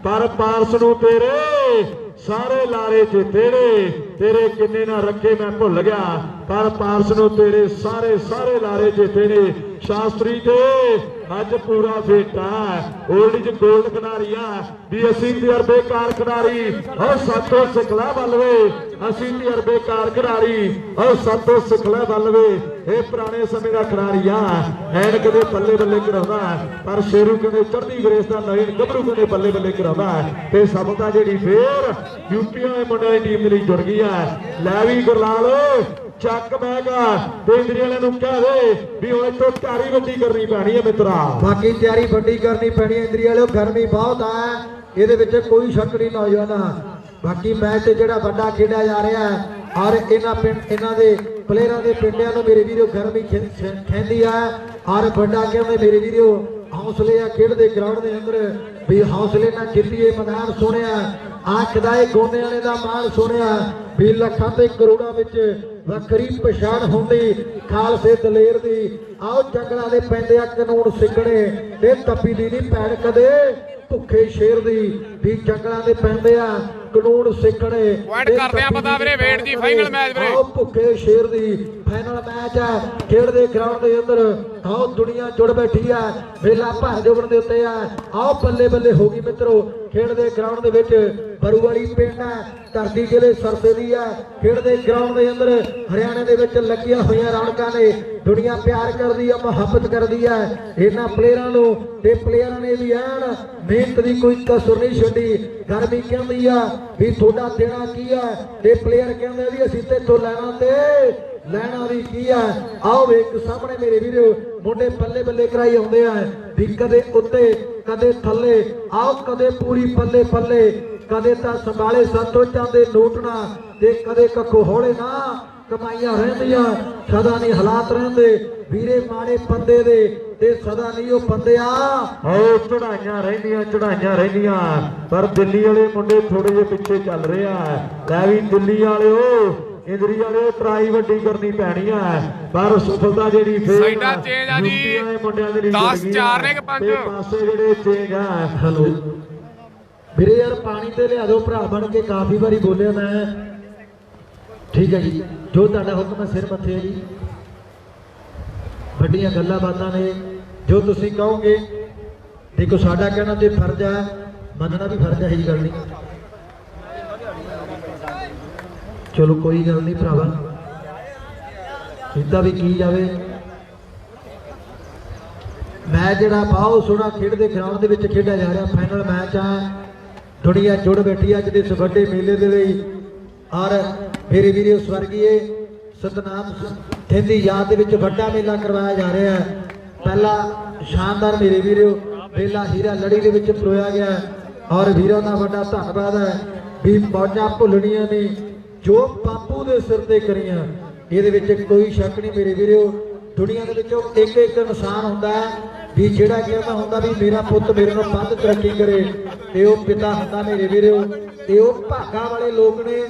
ਪਰ ਪਾਰਸ ਨੂੰ ਤੇਰੇ ਸਾਰੇ ਲਾਰੇ ਚੇਤੇ ਨੇ। ਤੇਰੇ ਕਿੰਨੇ ਨਾ ਰੱਖੇ ਮੈਂ ਭੁੱਲ ਗਿਆ, ਪਰ ਪਾਰਸ ਨੂੰ ਤੇਰੇ ਸਾਰੇ ਲਾਰੇ ਚੇਤੇ ਨੇ। ਸ਼ਾਸਤਰੀ ਤੇ ਅੱਜ ਪੂਰਾ ਫੇਟਾ 올ਡ 'ਚ ਗੋਲਡ ਖਿਡਾਰੀ ਆ ਵੀ ਅਸੀਂ ਤਜਰਬੇਕਾਰ ਖਿਡਾਰੀ, ਉਹ ਸਾਤੋਂ ਸਿਖਲਾ ਬਲਵੇ। ਅਸੀਂ ਤਜਰਬੇਕਾਰ ਖਿਡਾਰੀ, ਉਹ ਸਾਤੋਂ ਸਿਖਲਾ ਬਲਵੇ। ਇਹ ਪੁਰਾਣੇ ਸਮੇਂ ਦਾ ਖਿਡਾਰੀ ਆ, ਐਨ ਕਦੇ ਬੱਲੇ ਬੱਲੇ ਕਰਾਉਂਦਾ, ਪਰ ਸ਼ੇਰੂ ਕਹਿੰਦੇ ਚੜ੍ਹਦੀ ਗਰੇਸ ਦਾ ਨਵੀਨ ਗੱਭਰੂ ਕਹਿੰਦੇ ਬੱਲੇ ਬੱਲੇ ਕਰਾਉਂਦਾ। ਤੇ ਸਫਲਤਾ ਜਿਹੜੀ ਫੇਰ ਯੂਪੀਆਂ ਦੇ ਮੁੰਡਿਆਂ ਦੀ ਟੀਮ ਦੇ ਲਈ ਜੁੜ ਗਈ ਆ। ਲੈ ਵੀ ਗੁਰਲਾਲ ਚੱਕ ਬੈਗਾ ਤੇ ਇੰਦਰੀ ਵਾਲਿਆਂ ਨੂੰ ਕਹਿ ਦੇ ਵੀ ਹੁਣ ਇੱਥੋਂ ਤਿਆਰੀ ਵੱਡੀ ਕਰਨੀ ਪੈਣੀ ਹੈ ਮਿੱਤਰਾ। ਬਾਕੀ ਤਿਆਰੀ ਵੱਡੀ ਕਰਨੀ ਪੈਣੀ ਹੈ ਇੰਦਰੀ ਵਾਲਿਓ, ਗਰਮੀ ਬਹੁਤ ਆ, ਇਹਦੇ ਵਿੱਚ ਕੋਈ ਸ਼ੱਕ ਨਹੀਂ ਨੌਜਵਾਨਾਂ। ਬਾਕੀ ਮੈਚ ਜਿਹੜਾ ਵੱਡਾ ਖੇਡਿਆ ਜਾ ਰਿਹਾ ਔਰ ਇਹਨਾਂ ਦੇ ਪਲੇਅਰਾਂ ਦੇ ਪਿੰਡਿਆਂ ਨੂੰ ਮੇਰੇ ਵੀਰੋ ਗਰਮੀ ਖੈਂਦੀ ਆ ਔਰ ਵੱਡਾ ਕਹਿੰਦੇ ਮੇਰੇ ਵੀਰੋ ਹੌਸਲੇ ਆ ਖੇਡਦੇ ਗਰਾਊਂਡ ਦੇ ਅੰਦਰ ਵੀ ਹੌਸਲੇ ਨਾਲ ਜਿੱਤੀਏ ਮੈਦਾਨ ਸੋਹਣਿਆ। ਅੱਖ ਦਾ ਇਹ ਗੋਨੇ ਵਾਲੇ ਦਾ ਮਾਣ ਸੋਹਣਿਆ ਵੀ ਲੱਖਾਂ ਤੇ ਕਰੋੜਾਂ ਵਿੱਚ ਵੱਖਰੀ ਪਛਾਣ ਹੁੰਦੀ ਖਾਲਸੇ ਦਲੇਰ ਦੀ। ਆਓ ਜੰਗਲਾਂ ਦੇ ਪੈਂਦੇ ਆ ਕਾਨੂੰਨ ਸਿੱਖਣੇ ਤੇ ਤੱਪੀ ਦੀ ਨਹੀਂ ਪੈਣ ਕਦੇ ਭੁੱਖੇ ਸ਼ੇਰ ਦੀ ਵੀ ਜੰਗਲਾਂ ਦੇ ਪੈਂਦੇ ਆ ਕਾਨੂੰਨ ਸਿੱਖਣੇ। ਪੁਆਇੰਟ ਕਰਦੇ ਆ ਪਤਾ ਵੀਰੇ ਵੇਟ ਦੀ ਫਾਈਨਲ ਮੈਚ ਵੀਰੇ। ਆਓ ਭੁੱਖੇ ਸ਼ੇਰ ਦੀ ਫਾਈਨਲ ਮੈਚ ਆ ਖੇਡਦੇ ਗਰਾਊਂਡ ਦੇ ਅੰਦਰ। ਆਓ ਦੁਨੀਆ ਜੁੜ ਬੈਠੀ ਆ, ਮੇਲਾ ਭਰ ਜੋਬਣ ਦੇ ਉੱਤੇ ਆ। ਆਓ ਬੱਲੇ ਬੱਲੇ ਹੋ ਗਈ ਮਿੱਤਰੋ ਖੇਡਦੇ ਗਰਾਊਂਡ ਦੇ ਵਿੱਚ। ਬਰੂ ਵਾਲੀ ਪਿੰਡ ਆ, ਧਰਤੀ ਜ਼ਿਲ੍ਹੇ ਸਰਸੇ ਦੀ ਆ। ਖੇਡਦੇ ਗਰਾਊਂਡ ਦੇ ਅੰਦਰ ਹਰਿਆਣੇ ਦੇ ਵਿੱਚ ਲੱਗੀਆਂ ਹੋਈਆਂ ਰੌਣਕਾਂ ਨੇ। ਦੁਨੀਆ ਪਿਆਰ ਕਰਦੀ ਆ, ਮੁਹੱਬਤ ਕਰਦੀ ਆ ਇਹਨਾਂ ਪਲੇਅਰਾਂ ਨੂੰ ਤੇ ਪਲੇਅਰਾਂ ਨੇ ਵੀ ਐਨ ਮਿਹਨਤ ਦੀ ਕੋਈ ਕਸਰ ਨਹੀਂ ਛੱਡੀ। ਗਰਮੀ ਕਹਿੰਦੀ ਆ ਵੀ ਤੁਹਾਡਾ ਦੇਣਾ ਕੀ ਆ ਤੇ ਪਲੇਅਰ ਕਹਿੰਦੇ ਵੀ ਅਸੀਂ ਤੇਥੋਂ ਲੈਣਾ ਵੀ ਕੀ ਆ। ਆਓ ਵੇਖ ਸਾਹਮਣੇ ਮੇਰੇ ਵੀਰੋ ਮੁੰਡੇ ਬੱਲੇ ਬੱਲੇ ਕਰਾਈ ਆਉਂਦੇ ਆ ਵੀ ਕਦੇ ਉੱਤੇ ਕਦੇ ਥੱਲੇ। ਆਓ ਕਦੇ ਪੂਰੀ ਪੱਲੇ ਪੱਲੇ, ਕਦੇ ਤਾਂ ਸੰਭਾਲੇ ਸੰਤੋਚਾਂ ਦੇ ਨੋਟਣਾ ਤੇ ਕਦੇ ਕੱਖੋ ਹੌਲੇ ਨਾ ਕਮਾਈਆਂ ਰਹਿੰਦੀਆਂ। ਸਦਾ ਨਹੀਂ ਹਾਲਾਤ ਰਹਿੰਦੇ ਵੀਰੇ ਮਾੜੇ ਬੰਦੇ ਦੇ ਤੇ ਸਦਾ ਨਹੀਂ ਉਹ ਬੰਦੇ ਆ। ਆਓ ਚੜਾਈਆਂ ਰਹਿੰਦੀਆਂ ਪਰ ਦਿੱਲੀ ਵਾਲੇ ਮੁੰਡੇ ਥੋੜੇ ਜਿਹੇ ਪਿੱਛੇ ਚੱਲ ਰਹੇ ਆ। ਲੈ ਵੀ ਦਿੱਲੀ ਵਾਲਿਓ ਇੰਦਰੀ ਵਾਲੇ ਟਰਾਈ ਵੱਡੀ ਕਰਨੀ ਪੈਣੀ ਆ, ਪਰ ਸਫਲਤਾ ਜਿਹੜੀ ਫੇਰ ਸਾਈਡਾਂ ਚੇਂਜ ਆ ਜੀ, 10-4 ਨੇ ਕਿ 5 ਪਾਸੇ ਜਿਹੜੇ ਚੇਂਜ ਆ। ਹੈਲੋ ਵੀਰੇ ਯਾਰ ਪਾਣੀ ਤੇ ਲਿਆ ਦਿਓ ਭਰਾ ਬਣ ਕੇ, ਕਾਫੀ ਵਾਰੀ ਬੋਲਿਆ ਮੈਂ। ਠੀਕ ਹੈ ਜੀ, ਜੋ ਤੁਹਾਡਾ ਹੁਕਮ ਹੈ ਸਿਰ ਮੱਥੇ ਜੀ। ਵੱਡੀਆਂ ਗੱਲਾਂ ਬਾਤਾਂ ਨੇ ਜੋ ਤੁਸੀਂ ਕਹੋਗੇ। ਦੇਖੋ ਸਾਡਾ ਕਹਿਣਾ ਤੇ ਫਰਜ਼ ਹੈ, ਮੰਨਣਾ ਵੀ ਫਰਜ਼ ਹੈ, ਇਹੀ ਗੱਲ ਨਹੀਂ। ਚਲੋ ਕੋਈ ਗੱਲ ਨਹੀਂ ਭਰਾਵਾ, ਇੱਦਾਂ ਵੀ ਕੀ ਜਾਵੇ। ਮੈਚ ਜਿਹੜਾ ਬਹੁਤ ਸੋਹਣਾ ਖੇਡਦੇ ਗਰਾਊਂਡ ਦੇ ਵਿੱਚ ਖੇਡਿਆ ਜਾ ਰਿਹਾ। ਫਾਈਨਲ ਮੈਚ ਆ, ਦੁਨੀਆ ਜੁੜ ਬੈਠੀ ਆ ਅੱਜ ਦੇ ਇਸ ਵੱਡੇ ਮੇਲੇ ਦੇ ਲਈ। ਔਰ ਮੇਰੇ ਵੀਰੇ ਸਵਰਗੀਏ ਸਤਨਾਮ ਸਿੰਘ ਦੀ ਯਾਦ ਦੇ ਵਿੱਚ ਵੱਡਾ ਮੇਲਾ ਕਰਵਾਇਆ ਜਾ ਰਿਹਾ ਹੈ। ਪਹਿਲਾ ਸ਼ਾਨਦਾਰ ਮੇਰੇ ਵੀਰੋ ਮੇਲਾ ਹੀਰਾ ਲੜੀ ਦੇ ਵਿੱਚ ਪਰੋਇਆ ਗਿਆ ਔਰ ਵੀਰਾਂ ਦਾ ਵੱਡਾ ਧੰਨਵਾਦ ਹੈ ਵੀ ਮੌਜਾਂ ਭੁੱਲਣੀਆਂ ਨਹੀਂ ਜੋ ਬਾਪੂ ਦੇ ਸਿਰ ਤੇ ਕਰੀਆਂ। ਇਹਦੇ ਵਿੱਚ ਕੋਈ ਸ਼ੱਕ ਨਹੀਂ ਮੇਰੇ ਵੀਰੋ। ਦੁਨੀਆ ਦੇ ਵਿੱਚੋਂ ਇੱਕ ਇਨਸਾਨ ਹੁੰਦਾ ਵੀ ਜਿਹੜਾ ਕਹਿੰਦਾ ਹੁੰਦਾ ਵੀ ਮੇਰਾ ਪੁੱਤ ਮੇਰੇ ਨਾਲ ਵੱਧ ਤਰੱਕੀ ਕਰੇ ਤੇ ਉਹ ਪਿਤਾ ਹੁੰਦਾ ਮੇਰੇ ਵੀਰੋ। ਤੇ ਉਹ ਭਾਗਾਂ ਵਾਲੇ ਲੋਕ ਨੇ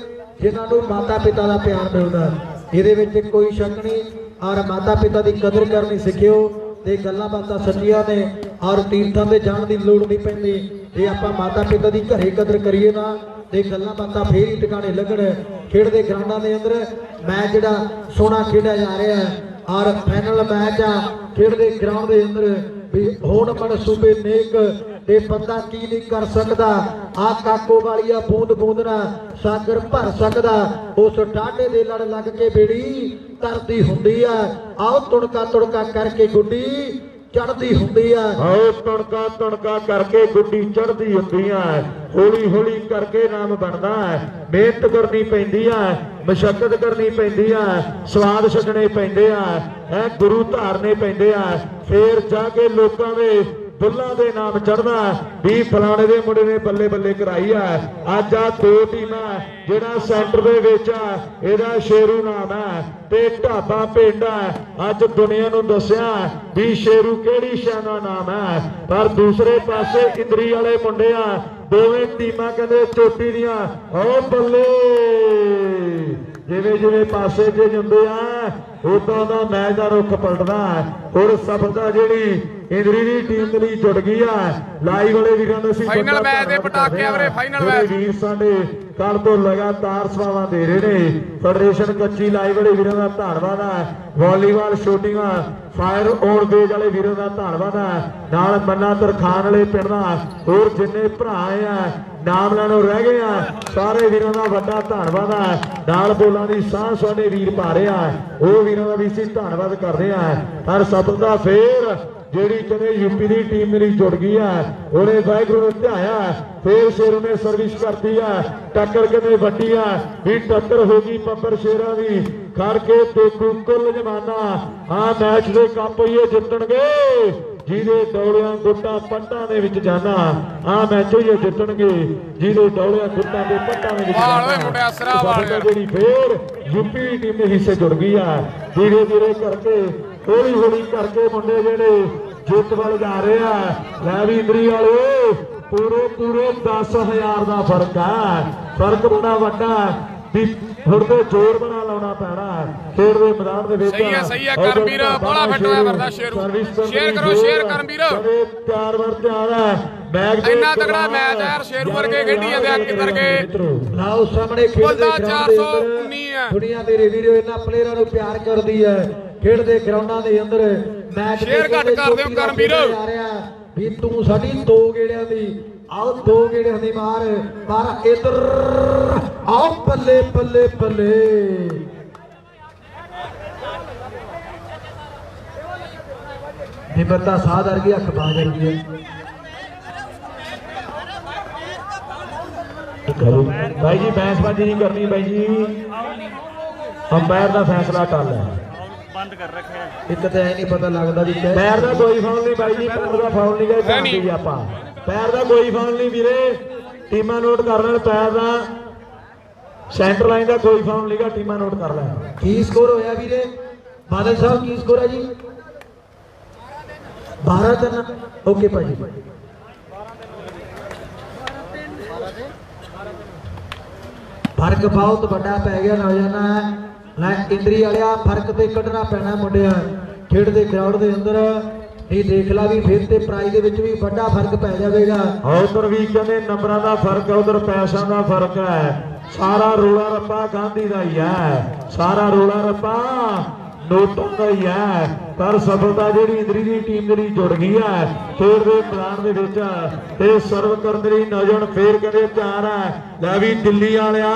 ਜਿਨ੍ਹਾਂ ਨੂੰ ਮਾਤਾ ਪਿਤਾ ਦਾ ਪਿਆਰ ਮਿਲਦਾ। ਇਹਦੇ ਵਿੱਚ ਕੋਈ ਸ਼ੱਕ ਨਹੀਂ। ਔਰ ਮਾਤਾ ਪਿਤਾ ਦੀ ਕਦਰ ਕਰਨੀ ਸਿੱਖਿਓ ਤੇ ਗੱਲਾਂ ਬਾਤਾਂ ਸੱਚੀਆਂ ਨੇ ਔਰ ਤੀਰਥਾਂ ਤੇ ਜਾਣ ਦੀ ਲੋੜ ਨਹੀਂ ਪੈਂਦੀ। ਜੇ ਆਪਾਂ ਮਾਤਾ ਪਿਤਾ ਦੀ ਘਰੇ ਕਦਰ ਕਰੀਏ ਨਾ ਤੇ ਗੱਲਾਂ ਬਾਤਾਂ ਫੇਰ ਹੀ ਟਿਕਾਣੇ ਲੱਗਣ। ਖੇਡਦੇ ਗਰਾਊਂਡਾਂ ਦੇ ਅੰਦਰ ਮੈਚ ਜਿਹੜਾ ਸੋਹਣਾ ਖੇਡਿਆ ਜਾ ਰਿਹਾ ਹੈ ਔਰ ਫਾਈਨਲ ਮੈਚ ਆ ਖੇਡਦੇ ਗਰਾਊਂਡ ਦੇ ਅੰਦਰ ਵੀ ਹੁਣ ਮਨਸੂਬੇ ਨੇਕ ਤੇ ਬੰਦਾ ਕੀ ਨਹੀਂ ਕਰ ਸਕਦਾ। ਆ ਕਾਕੋ ਵਾਲੀਆ ਬੂੰਦ ਬੂੰਦ ਨਾ ਸਾਗਰ ਭਰ ਸਕਦਾ। ਉਸ ਟਾਢੇ ਦੇ ਲੜ ਲੱਗ ਕੇ ਬੇੜੀ ਤਰਦੀ ਹੁੰਦੀ ਆ। ਆਓ ਤੁੜਕਾ ਕਰਕੇ ਗੁੱਡੀ ਚੜਦੀ ਹੁੰਦੀ ਆ। ਆਓ ਤੁਣਕਾ ਕਰਕੇ ਗੁੱਡੀ ਚੜਦੀ ਹੁੰਦੀ ਆ। ਹੌਲੀ ਹੌਲੀ ਕਰਕੇ ਨਾਮ ਬਣਦਾ ਹੈ। ਮਿਹਨਤ ਕਰਨੀ ਪੈਂਦੀ ਆ, ਮਸ਼ੱਕਤ ਕਰਨੀ ਪੈਂਦੀ ਆ, ਸਵਾਦ ਛੱਡਣੇ ਪੈਂਦੇ ਆ, ਇਹ ਗੁਰੂ ਧਾਰਨੇ ਪੈਂਦੇ ਆ, ਫੇਰ ਜਾ ਕੇ ਲੋਕਾਂ ਦੇ ਬੁੱਲਾਂ ਦੇ ਨਾਮ ਚੜਦਾ ਵੀ ਫਲਾਣੇ ਦੇ ਮੁੰਡੇ ਨੇ ਬੱਲੇ ਬੱਲੇ ਕਰਾਈ ਆ। ਅੱਜ ਆ ਦੋ ਟੀਮਾਂ ਜਿਹੜਾ ਸੈਂਟਰ ਦੇ ਵਿੱਚ ਆ ਇਹਦਾ ਸ਼ੇਰੂ ਨਾਮ ਹੈ ਤੇ ਢਾਬਾ ਪਿੰਡ ਹੈ। ਅੱਜ ਦੁਨੀਆ ਨੂੰ ਦੱਸਿਆ ਵੀ ਸ਼ੇਰੂ ਕਿਹੜੀ ਸ਼ੈ ਦਾ ਨਾਮ ਹੈ। ਪਰ ਦੂਸਰੇ ਪਾਸੇ ਇੰਦਰੀ ਵਾਲੇ ਮੁੰਡੇ ਆ ਦੋਵੇਂ ਟੀਮਾਂ ਕਹਿੰਦੇ ਚੋਟੀ ਦੀਆਂ ਓ ਬੱਲੇ ਜਿਵੇਂ ਜਿਵੇਂ ਪਾਸੇ ਜੇ ਜਾਂਦੇ ਆ ਉਦੋਂ ਦਾ ਮੈਚ ਦਾ ਰੁੱਖ ਪਲਟਦਾ ਔਰ ਸਫਲਤਾ ਜਿਹੜੀ ਇੰਦਰੀ ਦੀ ਟੀਮ ਦੇ ਲਈ ਜੁੜ ਗਈ ਆ ਲਾਈਵ ਵਾਲੇ ਵੀਰਾਂ ਨੂੰ ਅਸੀਂ ਫਾਈਨਲ ਮੈਚ ਦੇ ਪਟਾਕੇ ਵੀਰੇ ਫਾਈਨਲ ਮੈਚ ਵੀਰ ਸਾਡੇ ਕੱਲ ਤੋਂ ਲਗਾਤਾਰ ਸੇਵਾਵਾਂ ਦੇ ਰਹੇ ਨੇ ਫੈਡਰੇਸ਼ਨ ਕੱਚੀ ਲਾਈਵ ਵਾਲੇ ਵੀਰਾਂ ਦਾ ਧੰਨਵਾਦ ਹੈ ਵਾਲੀਬਾਲ ਸ਼ੂਟਿੰਗਾਂ ਫਾਇਰ ਔਨ ਬੇਜ ਵਾਲੇ ਵੀਰਾਂ ਦਾ ਧੰਨਵਾਦ ਹੈ ਨਾਲ ਮੰਨਾ ਤਰਖਾਨ ਵਾਲੇ ਪਿੰਡ ਦਾ ਹੋਰ ਜਿੰਨੇ ਭਰਾ ਆ ਨਾਮ ਲੈਣੋਂ ਰਹਿ ਗਏ ਆ ਸਾਰੇ ਵੀਰਾਂ ਦਾ ਵੱਡਾ ਧੰਨਵਾਦ ਹੈ ਨਾਲ ਬੋਲਾਂ ਦੀ ਸਾਹ ਸਾਡੇ ਵੀਰ ਪਾ ਰਿਹਾ ਉਹ ਵੀਰਾਂ ਦਾ ਵੀ ਅਸੀਂ ਧੰਨਵਾਦ ਕਰਦੇ ਆ ਪਰ ਸਫਲਤਾ ਫੇਰ ਜਿਹੜੀ ਕਹਿੰਦੇ ਯੂਪੀ ਦੀ ਟੀਮ ਮੇਰੀ ਜੁੜ ਗਈ ਆ ਉਹਨੇ ਵਾਹਿਗੁਰੂ ਨੂੰ ਧਿਆਇਆ ਫੇਰ ਸ਼ੇਰੂ ਨੇ ਸਰਵਿਸ ਕਰਤੀ ਆ ਟੱਕਰ ਕਹਿੰਦੇ ਵੱਡੀ ਆ ਵੀ ਟੱਕਰ ਹੋ ਗਈ ਪੱਪਰ ਸ਼ੇਰਾਂ ਦੀ ਖੜ ਕੇ ਦੇਖੂ ਕੁੱਲ ਜਮਾਨਾ ਆ ਮੈਚ ਦੇ ਕੱਪ ਹੀ ਜਿੱਤਣਗੇ ਜਿਹਦੇ ਡੌਲਿਆਂ ਗੁੱਟਾਂ ਪੱਟਾਂ ਦੇ ਵਿੱਚ ਜਾਣਾ ਆ ਮੈਚ ਹੀ ਜਿੱਤਣਗੇ ਜਿਹਦੇ ਡੌਲਿਆਂ ਗੁੱਟਾਂ ਦੇ ਪੱਟਾਂ ਦੇ ਵਿੱਚ ਜਾਣਾ ਜਿਹੜੀ ਫੇਰ ਯੂਪੀ ਦੀ ਟੀਮ ਦੇ ਹਿੱਸੇ ਜੁੜ ਗਈ ਆ ਧੀਰੇ ਧੀਰੇ ਕਰਕੇ ਹੌਲੀ ਹੌਲੀ ਕਰਕੇ ਮੁੰਡੇ ਜਿਹੜੇ ਜਿੱਤ ਵੱਲ ਜਾ ਰਹੇ ਆ ਲੈ ਵੀ ਇੰਦਰੀ ਵਾਲੇ ਪੂਰੇ 10,000 ਦਾ ਫਰਕ ਹੈ ਫਰਕ ਬੜਾ ਵੱਡਾ ਵੀ ਹੁਣ ਤੇ ਜ਼ੋਰ ਬਣਾ ਲਾਉਣਾ ਪੈਣਾ ਖੇਡ ਦੇ ਮੈਦਾਨ ਦੇ ਵਿੱਚ ਸਹੀ ਹੈ ਕਰਮਵੀਰ ਬੋਲਾ ਫਿੱਟ ਹੋਇਆ ਫਿਰਦਾ ਸ਼ੇਰ ਕਰੋ ਸ਼ੇਰ ਕਰਮਵੀਰ ਚਾਰ ਵਾਰ ਤਿਆਰ ਹੈ ਮੈਚ ਇੰਨਾ ਤਗੜਾ ਮੈਚ ਹੈ ਸ਼ੇਰੂ ਵਰਗੇ ਖੇਡੀ ਜਾਂਦੇ ਆ ਕਿੱਧਰ ਗਏ ਲਓ ਸਾਹਮਣੇ ਖੇਡ ਦੇ ਗਰਾਊਂਡ ਦੇ ਅੰਦਰ 419 ਹੈ ਦੁਨੀਆ ਤੇਰੇ ਵੀਡੀਓ ਇਹਨਾਂ ਪਲੇਅਰਾਂ ਨੂੰ ਪਿਆਰ ਕਰਦੀ ਹੈ ਖੇਡ ਦੇ ਗਰਾਊਂਡਾਂ ਦੇ ਅੰਦਰ ਮੈਚ ਸ਼ੇਅਰ ਘੱਟ ਕਰ ਦਿਓ ਕਰਮਵੀਰ ਵੀ ਤੂੰ ਸਾਡੀ 2 ਗੇੜਿਆਂ ਦੀ ਆਓ 2 ਗੇੜਿਆਂ ਦੀ ਮਾਰ ਪਰ ਇਧਰ ਆਓ ਬੱਲੇ ਬੱਲੇ ਬੱਲੇ ਨਿਮਰਤਾ ਸਾਧ ਵਰਗੀ ਅੱਖ ਬਾਜ ਵਰਗੀ ਹੈ ਭਾਈ ਜੀ ਬੈਂਸਬਾਜ਼ੀ ਨਹੀਂ ਕਰਨੀ ਬਾਈ ਜੀ ਅੰਪਾਇਰ ਦਾ ਫੈਸਲਾ ਟੱਲ ਹੈ ਬੰਦ ਕਰ ਰੱਖਿਆ ਇੱਕ ਤਾਂ ਐ ਨਹੀਂ ਪਤਾ ਲੱਗਦਾ ਵੀ ਪੈਰ ਦਾ ਕੋਈ ਫਾਉਲ ਨਹੀਂ ਬਾਈ ਜੀ ਪੈਰ ਦਾ ਫਾਉਲ ਨਹੀਂ ਗਏ ਜੀ ਆਪਾਂ ਪੈਰ ਦਾ ਕੋਈ ਫਾਉਲ ਨਹੀਂ ਵੀਰੇ ਟੀਮਾਂ ਨੋਟ ਕਰ ਲੈਣ ਪੈਰ ਦਾ ਸੈਂਟਰ ਲਾਈਨ ਦਾ ਕੋਈ ਫਾਉਲ ਨਹੀਂਗਾ ਟੀਮਾਂ ਨੋਟ ਕਰ ਲੈਣ ਕੀ ਸਕੋਰ ਹੋਇਆ ਵੀਰੇ ਬਾਦਲ ਸਾਹਿਬ ਕੀ ਸਕੋਰ ਹੈ ਜੀ 12 ਓਕੇ ਭਾਜੀ ਫਰਕ ਬਹੁਤ ਵੱਡਾ ਪੈ ਗਿਆ ਨੌਜਵਾਨਾਂ ਲੈ ਇੰਦਰੀ ਵਾਲਿਆ ਫਰਕ ਤੇ ਕੱਢਣਾ ਪੈਣਾ ਮੁੰਡਿਆਂ ਖੇਡ ਦੇ ਗਰਾਊਂਡ ਦੇ ਅੰਦਰ ਇਹ ਦੇਖ ਲਾ ਵੀ ਫਿਰ ਤੇ ਪ੍ਰਾਈਜ਼ ਦੇ ਵਿੱਚ ਵੀ ਵੱਡਾ ਫਰਕ ਪੈ ਜਾਵੇਗਾ ਉਧਰ ਵੀ ਕਹਿੰਦੇ ਨੰਬਰਾਂ ਦਾ ਫਰਕ ਹੈ ਉਧਰ ਪੈਸਿਆਂ ਦਾ ਫਰਕ ਹੈ ਸਾਰਾ ਰੋਲਾ ਰੱਪਾ ਗਾਂਧੀ ਦਾ ਹੀ ਹੈ ਸਾਰਾ ਰੋਲਾ ਰੱਪਾ ਨੋਟਾਂ ਦਾ ਹੀ ਹੈ ਪਰ ਸਫਲਤਾ ਜਿਹੜੀ ਇੰਦਰੀ ਦੀ ਟੀਮ ਦੇ ਲਈ ਜੁੜ ਗਈ ਹੈ ਖੇਡ ਦੇ ਮੈਦਾਨ ਦੇ ਵਿੱਚ ਤੇ ਸਰਵ ਕਰਨ ਦੇ ਲਈ ਨੌਜਵਾਨ ਫੇਰ ਕਹਿੰਦੇ ਤਿਆਰ ਹੈ ਲੈ ਵੀ ਦਿੱਲੀ ਵਾਲਿਆ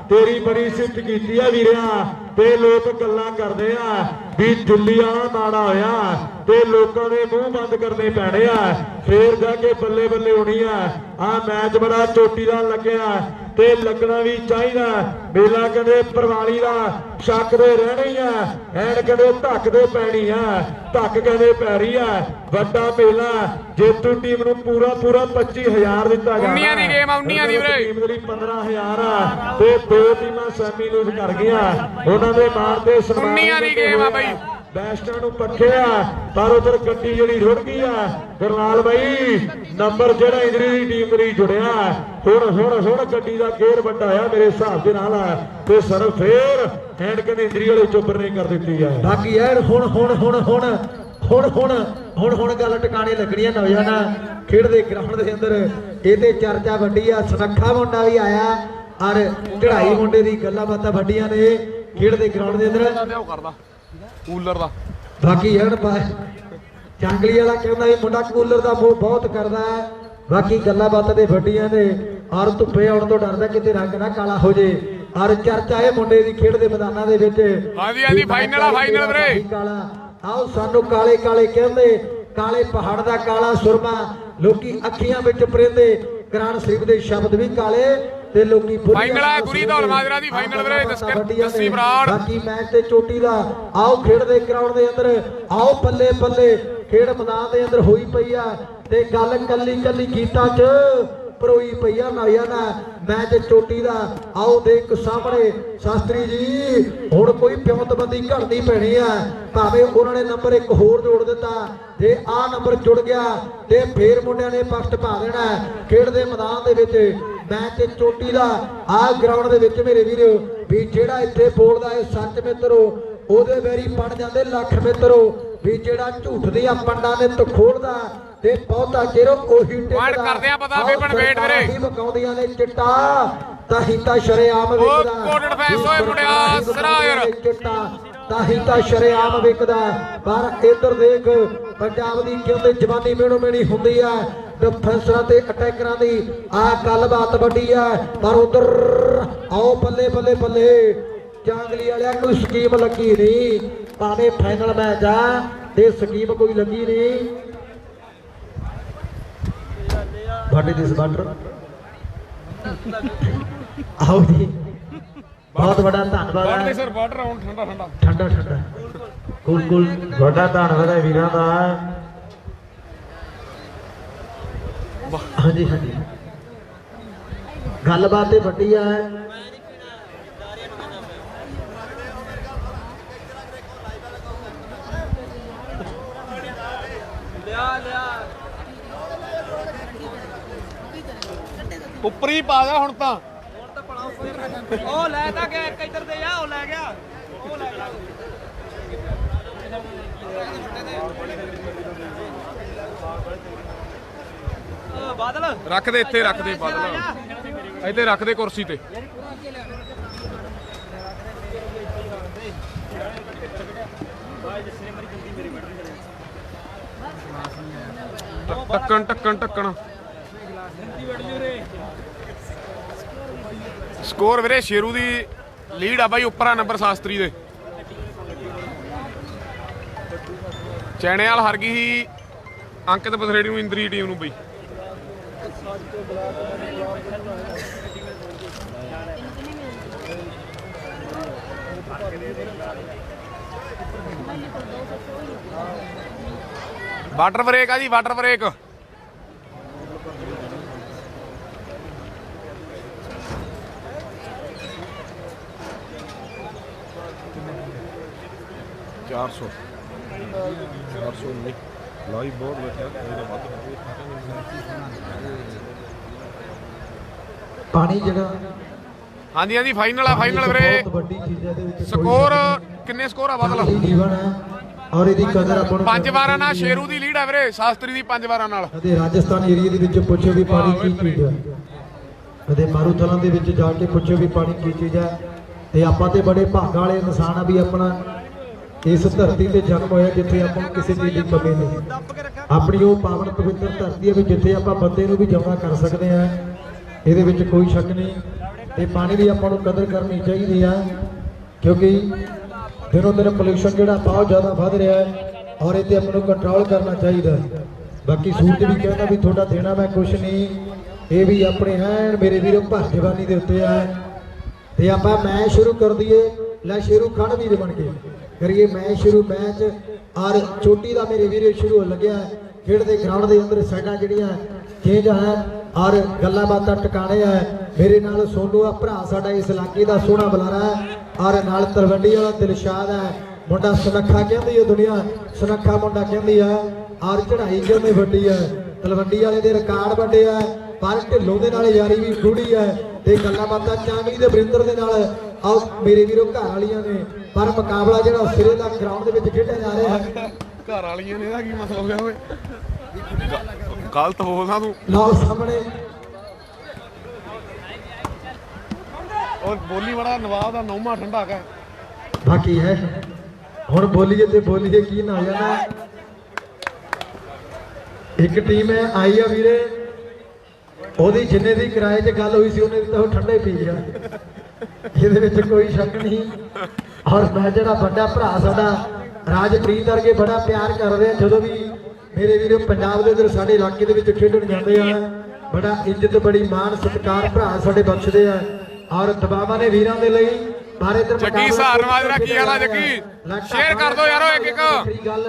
ਤੇਰੀ ਬੜੀ ਸਿਫਤ ਕੀਤੀ ਆ ਵੀਰਿਆ ਤੇ ਲੋਕ ਗੱਲਾਂ ਕਰਦੇ ਆ ਵੀ ਦਿੱਲੀ ਵਾਲਾ ਮਾੜਾ ਹੋਇਆ ਤੇ ਲੋਕਾਂ ਦੇ ਮੂੰਹ ਬੰਦ ਕਰਨੇ ਪੈਣੇ ਆ ਫੇਰ ਜਾ ਕੇ ਬੱਲੇ ਬੱਲੇ ਹੋਣੀ ਆ ਮੈਚ ਬੜਾ ਚੋਟੀ ਦਾ ਲੱਗਿਆ ਤੇ ਲੱਗਣਾ ਵੀ ਚਾਹੀਦਾ ਮੇਲਾ ਕਹਿੰਦੇ ਪਰਵਾਲੀ ਦਾ ਸ਼ੱਕ ਦੇ ਰਹਿਣੀ ਆ ਐਨ ਕਹਿੰਦੇ ਧੱਕ ਦੇ ਪੈਣੀ ਆ ਧੱਕ ਕਹਿੰਦੇ ਪੈ ਰਹੀ ਆ ਵੱਡਾ ਮੇਲਾ ਜੇਤੂ ਟੀਮ ਨੂੰ ਪੂਰਾ 25,000 ਦਿੱਤਾ ਗਿਆ 19 ਦੀ ਗੇਮ ਆ 19 ਦੀ ਵੀਰੇ ਟੀਮ ਦੇ ਲਈ 15,000 ਆ ਤੇ 2 ਟੀਮਾਂ ਸੈਮੀ ਲੂਜ਼ ਕਰ ਗਈਆਂ ਉਹਨਾਂ ਦੇ ਮਾਰ ਤੇ ਸਨਮਾਨ 19 ਦੀ ਗੇਮ ਆ ਬਾਈ ਬੈਸਟਾਂ ਨੂੰ ਪੱਖਿਆ ਪਰ ਉਧਰ ਗੱਡੀ ਜਿਹੜੀ ਰੁੜ ਗਈ ਆ ਗਰਨਾਲ ਬਾਈ ਨੰਬਰ ਜਿਹੜਾ ਇੰਦਰੀ ਦੀ ਟੀਮ ਲਈ ਜੁੜਿਆ ਹੁਣ ਗੱਡੀ ਦਾ ਗੇਅਰ ਵੱਡਾ ਆ ਮੇਰੇ ਹਿਸਾਬ ਦੇ ਨਾਲ ਤੇ ਸਰ ਫੇਰ ਹੈਂਡ ਕਹਿੰਦੇ ਇੰਦਰੀ ਵਾਲੇ ਚੁੱਪਰ ਨਹੀਂ ਕਰ ਦਿੱਤੀ ਆ ਬਾਕੀ ਯਾਰ ਹੁਣ ਗੱਲ ਟਿਕਾਣੇ ਲੱਗਣੀ ਆ ਨੌਜਵਾਨਾਂ ਖੇਡ ਦੇ ਗਰਾਊਂਡ ਦੇ ਅੰਦਰ ਇਹਦੇ ਚਰਚਾ ਵੱਡੀ ਆ ਸੁਨੱਖਾ ਮੁੰਡਾ ਵੀ ਆਇਆ ਔਰ ਚੜਾਈ ਮੁੰਡੇ ਦੀ ਗੱਲਾਂ ਬਾਤਾਂ ਵੱਡੀਆਂ ਨੇ ਖੇਡ ਦੇ ਗਰਾਊਂਡ ਦੇ ਅੰਦਰ ਕਰਦਾ ਕੂਲਰ ਦਾ ਬਾਕੀ ਯਾਰ ਜੰਗਲੀ ਵਾਲਾ ਕਹਿੰਦਾ ਇਹ ਮੁੰਡਾ ਕੂਲਰ ਦਾ ਮੋਹ ਬਹੁਤ ਕਰਦਾ ਹੈ ਬਾਕੀ ਗੱਲਾਂ ਬਾਤਾਂ ਦੇ ਵੱਡੀਆਂ ਨੇ ਔਰ ਧੁੱਪੇ ਆਉਣ ਤੋਂ ਡਰਦਾ ਕਿਤੇ ਰੰਗ ਨਾ ਕਾਲਾ ਹੋ ਜੇ ਔਰ ਚਰਚਾ ਇਹ ਮੁੰਡੇ ਦੀ ਖੇਡ ਦੇ ਮੈਦਾਨਾਂ ਦੇ ਵਿੱਚ ਹਾਂਜੀ ਫਾਈਨਲ ਆ ਫਾਈਨਲ ਵੀਰੇ ਕਾਲਾ ਆਓ ਸਾਨੂੰ ਕਾਲੇ ਕਹਿੰਦੇ ਕਾਲੇ ਪਹਾੜ ਦਾ ਕਾਲਾ ਸੁਰਮਾ ਲੋਕੀ ਅੱਖੀਆਂ ਵਿੱਚ ਪਰਿੰਦੇ ਕੁਰਾਨ ਸ਼ਰੀਫ ਦੇ ਸ਼ਬਦ ਵੀ ਕਾਲੇ ਤੇ ਲੋਕੀ ਫਾਈਨਲ ਆ ਗੁਰੀ ਧੌਲ ਮਾਜਰਾ ਦੀ ਫਾਈਨਲ ਵੀਰੇ ਦੱਸੀ ਬਰਾੜ ਬਾਕੀ ਮੈਚ ਤੇ ਚੋਟੀ ਦਾ ਆਓ ਖੇਡ ਦੇ ਗਰਾਊਂਡ ਦੇ ਅੰਦਰ ਆਓ ਬੱਲੇ ਖੇਡ ਮੈਦਾਨ ਦੇ ਅੰਦਰ ਹੋਈ ਪਈ ਆ ਤੇ ਗੱਲ ਕੱਲੀ ਗੀਤਾਂ 'ਚ ਉੱਪਰੋਂ ਹੀ ਪਈਆ ਨਾਇਆ ਮੈਚ ਚੋਟੀ ਦਾ। ਆਓ ਦੇਖ ਸਾਹਮਣੇ ਸ਼ਾਸਤਰੀ ਜੀ ਹੁਣ ਕੋਈ ਪਿਉਂਤਬੰਦੀ ਘੜਨੀ ਪੈਣੀ ਆ। ਭਾਵੇਂ ਉਹਨਾਂ ਨੇ ਨੰਬਰ 1 ਹੋਰ ਜੋੜ ਦਿੱਤਾ, ਜੇ ਆਹ ਨੰਬਰ ਜੁੜ ਗਿਆ ਤੇ ਫੇਰ ਮੁੰਡਿਆਂ ਨੇ ਫਸਟ ਪਾ ਦੇਣਾ ਖੇਡ ਦੇ ਮੈਦਾਨ ਦੇ ਵਿੱਚ। ਮੈਚ ਚੋਟੀ ਦਾ ਆਹ ਗਰਾਊਂਡ ਦੇ ਵਿੱਚ ਮੇਰੇ ਵੀਰੋ ਵੀ ਜਿਹੜਾ ਇੱਥੇ ਬੋਲਦਾ ਹੈ ਸੱਚ ਮਿੱਤਰੋ ਉਹਦੇ ਵੈਰੀ ਬਣ ਜਾਂਦੇ ਲੱਖ ਮਿੱਤਰੋ। ਵੀ ਜਿਹੜਾ ਝੂਠ ਦੀਆਂ ਪੰਡਾਂ ਨੇ ਤਖੋਲਦਾ ਤੇ ਬਹੁਤਾ ਚਿਰ ਉਹੀ ਪੁਆਇੰਟ ਕਰਦੇ ਆ ਪਤਾ ਵਿਪਨ ਵੇਟ ਵੀਰੇ ਹੀ ਮਕਾਉਂਦੀਆਂ ਨੇ ਚਿੱਟਾ ਤਾਂ ਹੀ ਤਾਂ ਸ਼ਰੇਆਮ ਵਿਕਦਾ। ਕੋਟੜ ਫੈਸ ਹੋਏ ਮੁੰਡਿਆ ਸਿਰਾ ਯਾਰ ਚਿੱਟਾ ਤਾਂ ਹੀ ਤਾਂ ਸ਼ਰੇਆਮ ਵਿਕਦਾ। ਪਰ ਇੱਧਰ ਦੇਖ ਪੰਜਾਬ ਦੀ ਕਹਿੰਦੇ ਜਵਾਨੀ ਮੇਣੋ ਮੇਣੀ ਹੁੰਦੀ ਆ ਡਿਫੈਂਸਰਾਂ ਤੇ ਅਟੈਕਰਾਂ ਦੀ ਆ ਗੱਲਬਾਤ ਵੱਡੀ ਆ। ਪਰ ਉਧਰ ਆਓ ਬੱਲੇ ਬੱਲੇ ਬੱਲੇ ਜਾਂਗਲੀ ਵਾਲਿਆ ਕੋਈ ਸਕੀਮ ਲੱਗੀ ਨਹੀਂ। ਭਾਵੇਂ ਫਾਈਨਲ ਮੈਚ ਆ ਤੇ ਸਕੀਮ ਕੋਈ ਲੱਗੀ ਨਹੀਂ। ਤੁਹਾਡੇ ਦਿਸ ਬਾਟਰ ਆਓ ਜੀ ਬਹੁਤ ਵੱਡਾ ਧੰਨਵਾਦ ਹੈ ਸਰ ਵਾਟਰ ਆਉਣ ਠੰਡਾ ਠੰਡਾ ਠੰਡਾ ਠੰਡਾ ਕੂਲ ਕੂਲ। ਤੁਹਾਡਾ ਧੰਨਵਾਦ ਹੈ ਵੀਰਾਂ ਦਾ। ਹਾਂਜੀ ਹਾਂਜੀ ਗੱਲਬਾਤ ਤੇ ਵੱਡੀ ਆ। ਉੱਪਰ ਹੀ ਪਾ ਜਾ ਹੁਣ ਤਾਂ। ਉਹ ਲੈ ਤਾਂ ਗਿਆ ਇੱਕ ਇੱਧਰ ਤੇ ਆ ਉਹ ਲੈ ਗਿਆ ਉਹ ਲੈ ਗਿਆ ਬਾਦਲ ਰੱਖ ਦੇ ਇੱਥੇ ਰੱਖ ਦੇ ਬਾਦਲ ਇੱਥੇ ਰੱਖ ਦੇ ਕੁਰਸੀ ਤੇ। ਟੱਕਣ ਟੱਕਣ ਟੱਕਣ ਸਕੋਰ ਵੀਰੇ ਸ਼ੇਰੂ ਦੀ ਲੀਡ ਆ ਬਾਈ ਉੱਪਰ ਆ ਨੰਬਰ ਸ਼ਾਸਤਰੀ ਦੇ। ਚੈਣੇਵਾਲ ਹਾਰ ਗਈ ਸੀ ਅੰਕਿਤ ਬਥਰੇੜੀ ਨੂੰ ਇੰਦਰੀ ਟੀਮ ਨੂੰ ਬਈ। ਵਾਟਰ ਬ੍ਰੇਕ ਆ ਜੀ ਵਾਟਰ ਬ੍ਰੇਕ। ਚਾਰ ਸੌ ਨਹੀਂ ਲਾਈਵ ਬਹੁਤ ਬੈਠਿਆ ਪਾਣੀ ਜਿਹੜਾ ਹਾਂਜੀ ਹਾਂਜੀ ਫਾਈਨਲ ਆ ਫਾਈਨਲ ਵੀਰੇ। ਬਹੁਤ ਵੱਡੀ ਚੀਜ਼ ਹੈ ਇਹਦੇ ਵਿੱਚ। ਸਕੋਰ ਕਿੰਨੇ ਸਕੋਰ ਆ ਬਦਲ? ਜੀਵਨ ਹੈ ਔਰ ਇਹਦੀ ਕਦਰ ਆਪਾਂ ਨੂੰ 5 ਵਾਰਾਂ ਨਾਲ ਸ਼ੇਰੂ ਦੀ ਲੀਡ ਆ ਵੀਰੇ ਸ਼ਾਸਤਰੀ ਦੀ 5 ਵਾਰਾਂ ਨਾਲ। ਕਦੇ ਰਾਜਸਥਾਨ ਏਰੀਆ ਦੇ ਵਿੱਚ ਪੁੱਛੋ ਵੀ ਪਾਣੀ ਕੀ ਚੀਜ਼ ਹੈ। ਕਦੇ ਮਾਰੂਥਲਾਂ ਦੇ ਵਿੱਚ ਜਾ ਕੇ ਪੁੱਛੋ ਵੀ ਪਾਣੀ ਕੀ ਚੀਜ਼ ਹੈ। ਤੇ ਆਪਾਂ ਤੇ ਬੜੇ ਭਾਗਾਂ ਵਾਲੇ ਇਨਸਾਨ ਆ ਵੀ ਆਪਣਾ ਇਸ ਧਰਤੀ ਤੇ ਜਨਮ ਹੋਇਆ ਜਿੱਥੇ ਆਪਾਂ ਨੂੰ ਕਿਸੇ ਚੀਜ਼ ਦੀ ਕਮੀ ਨਹੀਂ। ਆਪਣੀ ਉਹ ਪਾਵਨ ਪਵਿੱਤਰ ਧਰਤੀ ਹੈ ਵੀ ਜਿੱਥੇ ਆਪਾਂ ਬੰਦੇ ਨੂੰ ਵੀ ਜਮ੍ਹਾਂ ਕਰ ਸਕਦੇ ਆ। ਇਹਦੇ ਵਿੱਚ ਕੋਈ ਸ਼ੱਕ ਨਹੀਂ। ਤੇ ਪਾਣੀ ਦੀ ਆਪਾਂ ਨੂੰ ਕਦਰ ਕਰਨੀ ਚਾਹੀਦੀ ਆ ਕਿਉਂਕਿ ਦਿਨੋਂ ਦਿਨ ਪੋਲਿਊਸ਼ਨ ਜਿਹੜਾ ਬਹੁਤ ਜ਼ਿਆਦਾ ਵੱਧ ਰਿਹਾ ਹੈ ਔਰ ਇਹ ਤੇ ਆਪਾਂ ਨੂੰ ਕੰਟਰੋਲ ਕਰਨਾ ਚਾਹੀਦਾ। ਬਾਕੀ ਸੂਰਜ ਵੀ ਕਹਿੰਦਾ ਵੀ ਤੁਹਾਡਾ ਦੇਣਾ ਮੈਂ ਕੁਛ ਨਹੀਂ। ਇਹ ਵੀ ਆਪਣੇ ਐਨ ਮੇਰੇ ਵੀਰੋ ਭਰ ਜਵਾਨੀ ਦੇ ਉੱਤੇ ਆ। ਤੇ ਆਪਾਂ ਮੈਚ ਸ਼ੁਰੂ ਕਰ ਦਈਏ। ਲੈ ਸ਼ੇਰੂ ਖੜ ਵੀਰ ਬਣ ਕੇ ਕਰੀਏ ਮੈਚ ਸ਼ੁਰੂ। ਮੈਚ ਔਰ ਚੋਟੀ ਦਾ ਮੇਰੇ ਵੀਰੇ ਸ਼ੁਰੂ ਹੋਣ ਲੱਗਿਆ। ਖੇਡ ਦੇ ਗਰਾਊਂਡ ਦੇ ਅੰਦਰ ਸਾਈਡਾਂ ਜਿਹੜੀਆਂ ਚੇਂਜ ਹੈ ਔਰ ਗੱਲਾਂ ਬਾਤਾਂ ਟਿਕਾਣੇ ਆ। ਮੇਰੇ ਨਾਲ ਸੋਨੂ ਆ ਭਰਾ ਸਾਡਾ ਇਸ ਇਲਾਕੇ ਦਾ ਸੋਹਣਾ ਬੁਲਾਰਾ ਹੈ ਔਰ ਨਾਲ ਤਲਵੰਡੀ ਵਾਲਾ ਦਿਲਸ਼ਾਦ ਹੈ ਮੁੰਡਾ। ਸੁਨੱਖਾ ਕਹਿੰਦੀ ਹੈ ਦੁਨੀਆ ਸੁਨੱਖਾ ਮੁੰਡਾ ਕਹਿੰਦੀ ਆ। ਔਰ ਚੜਾਈ ਕਹਿੰਦੇ ਵੱਡੀ ਹੈ। ਤਲਵੰਡੀ ਵਾਲੇ ਦੇ ਰਿਕਾਰਡ ਵੱਡੇ ਆ ਪਰ ਢਿੱਲੋਂ ਦੇ ਨਾਲ ਯਾਰੀ ਵੀ ਗੂੜੀ ਹੈ। ਤੇ ਗੱਲਾਂ ਬਾਤਾਂ ਚਾਂਗਲੀ ਦੇ ਵਰਿੰਦਰ ਦੇ ਨਾਲ ਆਓ ਮੇਰੇ ਵੀਰੋ ਘਰ ਵਾਲੀਆਂ ਨੇ। ਪਰ ਮੁਕਾਬਲਾ ਜਿਹੜਾ ਸਿਰੇ ਦਾ ਗਰਾਊਂਡ ਦੇ ਵਿੱਚ ਖੇਡਿਆ ਜਾ ਰਿਹਾ ਹੈ। ਘਰ ਵਾਲੀਆਂ ਨੇ ਇਹਦਾ ਕੀ ਮਤਲਬ ਹੋਇਆ ਓਏ? ਗਲਤ ਬੋਲਦਾ ਤੂੰ। ਲਓ ਸਾਹਮਣੇ ਉਹ ਬੋਲੀ ਬੜਾ ਨਵਾਬ ਦਾ ਨੌਵਾਂ ਠੰਡਾ ਕਾ ਬਾਕੀ ਹੈ। ਹੁਣ ਬੋਲੀਏ ਤੇ ਬੋਲੀਏ ਕੀ ਨਾ ਜਾਣਾ। ਇੱਕ ਟੀਮ ਹੈ ਆਈ ਆ ਵੀਰੇ ਉਹਦੀ ਜਿੰਨੇ ਦੀ ਕਿਰਾਏ 'ਚ ਗੱਲ ਹੋਈ ਸੀ ਉਹਨੇ ਤਾਂ ਉਹ ਠੰਡਾ ਹੀ ਪੀ ਗਿਆ। ਇਹਦੇ ਵਿੱਚ ਕੋਈ ਸ਼ੱਕ ਨਹੀਂ। ਔਰ ਮੈਂ ਜਿਹੜਾ ਵੱਡਾ ਭਰਾ ਸਾਡਾ ਰਾਜਪ੍ਰੀਤ ਵਰਗੇ ਬੜਾ ਪਿਆਰ ਕਰਦੇ ਆ। ਜਦੋਂ ਵੀ ਮੇਰੇ ਵੀਰੋ ਪੰਜਾਬ ਦੇ ਅੰਦਰ ਸਾਡੇ ਇਲਾਕੇ ਦੇ ਵਿੱਚ ਖੇਡਣ ਜਾਂਦੇ ਆ ਬੜਾ ਇੱਜ਼ਤ ਬੜੀ ਮਾਣ ਸਤਿਕਾਰ ਭਰਾ ਸਾਡੇ ਬਖਸ਼ਦੇ ਆ। ਔਰ ਦਬਾਵਾਂ ਨੇ ਵੀਰਾਂ ਦੇ ਲਈ ਬਾਰੇ ਤੇ ਜੱਗੀ ਸਹਾਰਨਵਾਜ ਦਾ ਕੀ ਹਾਲ ਆ ਜੱਗੀ? ਸ਼ੇਅਰ ਕਰ ਦਿਓ ਯਾਰੋ ਇੱਕ ਇੱਕ ਗੱਲ।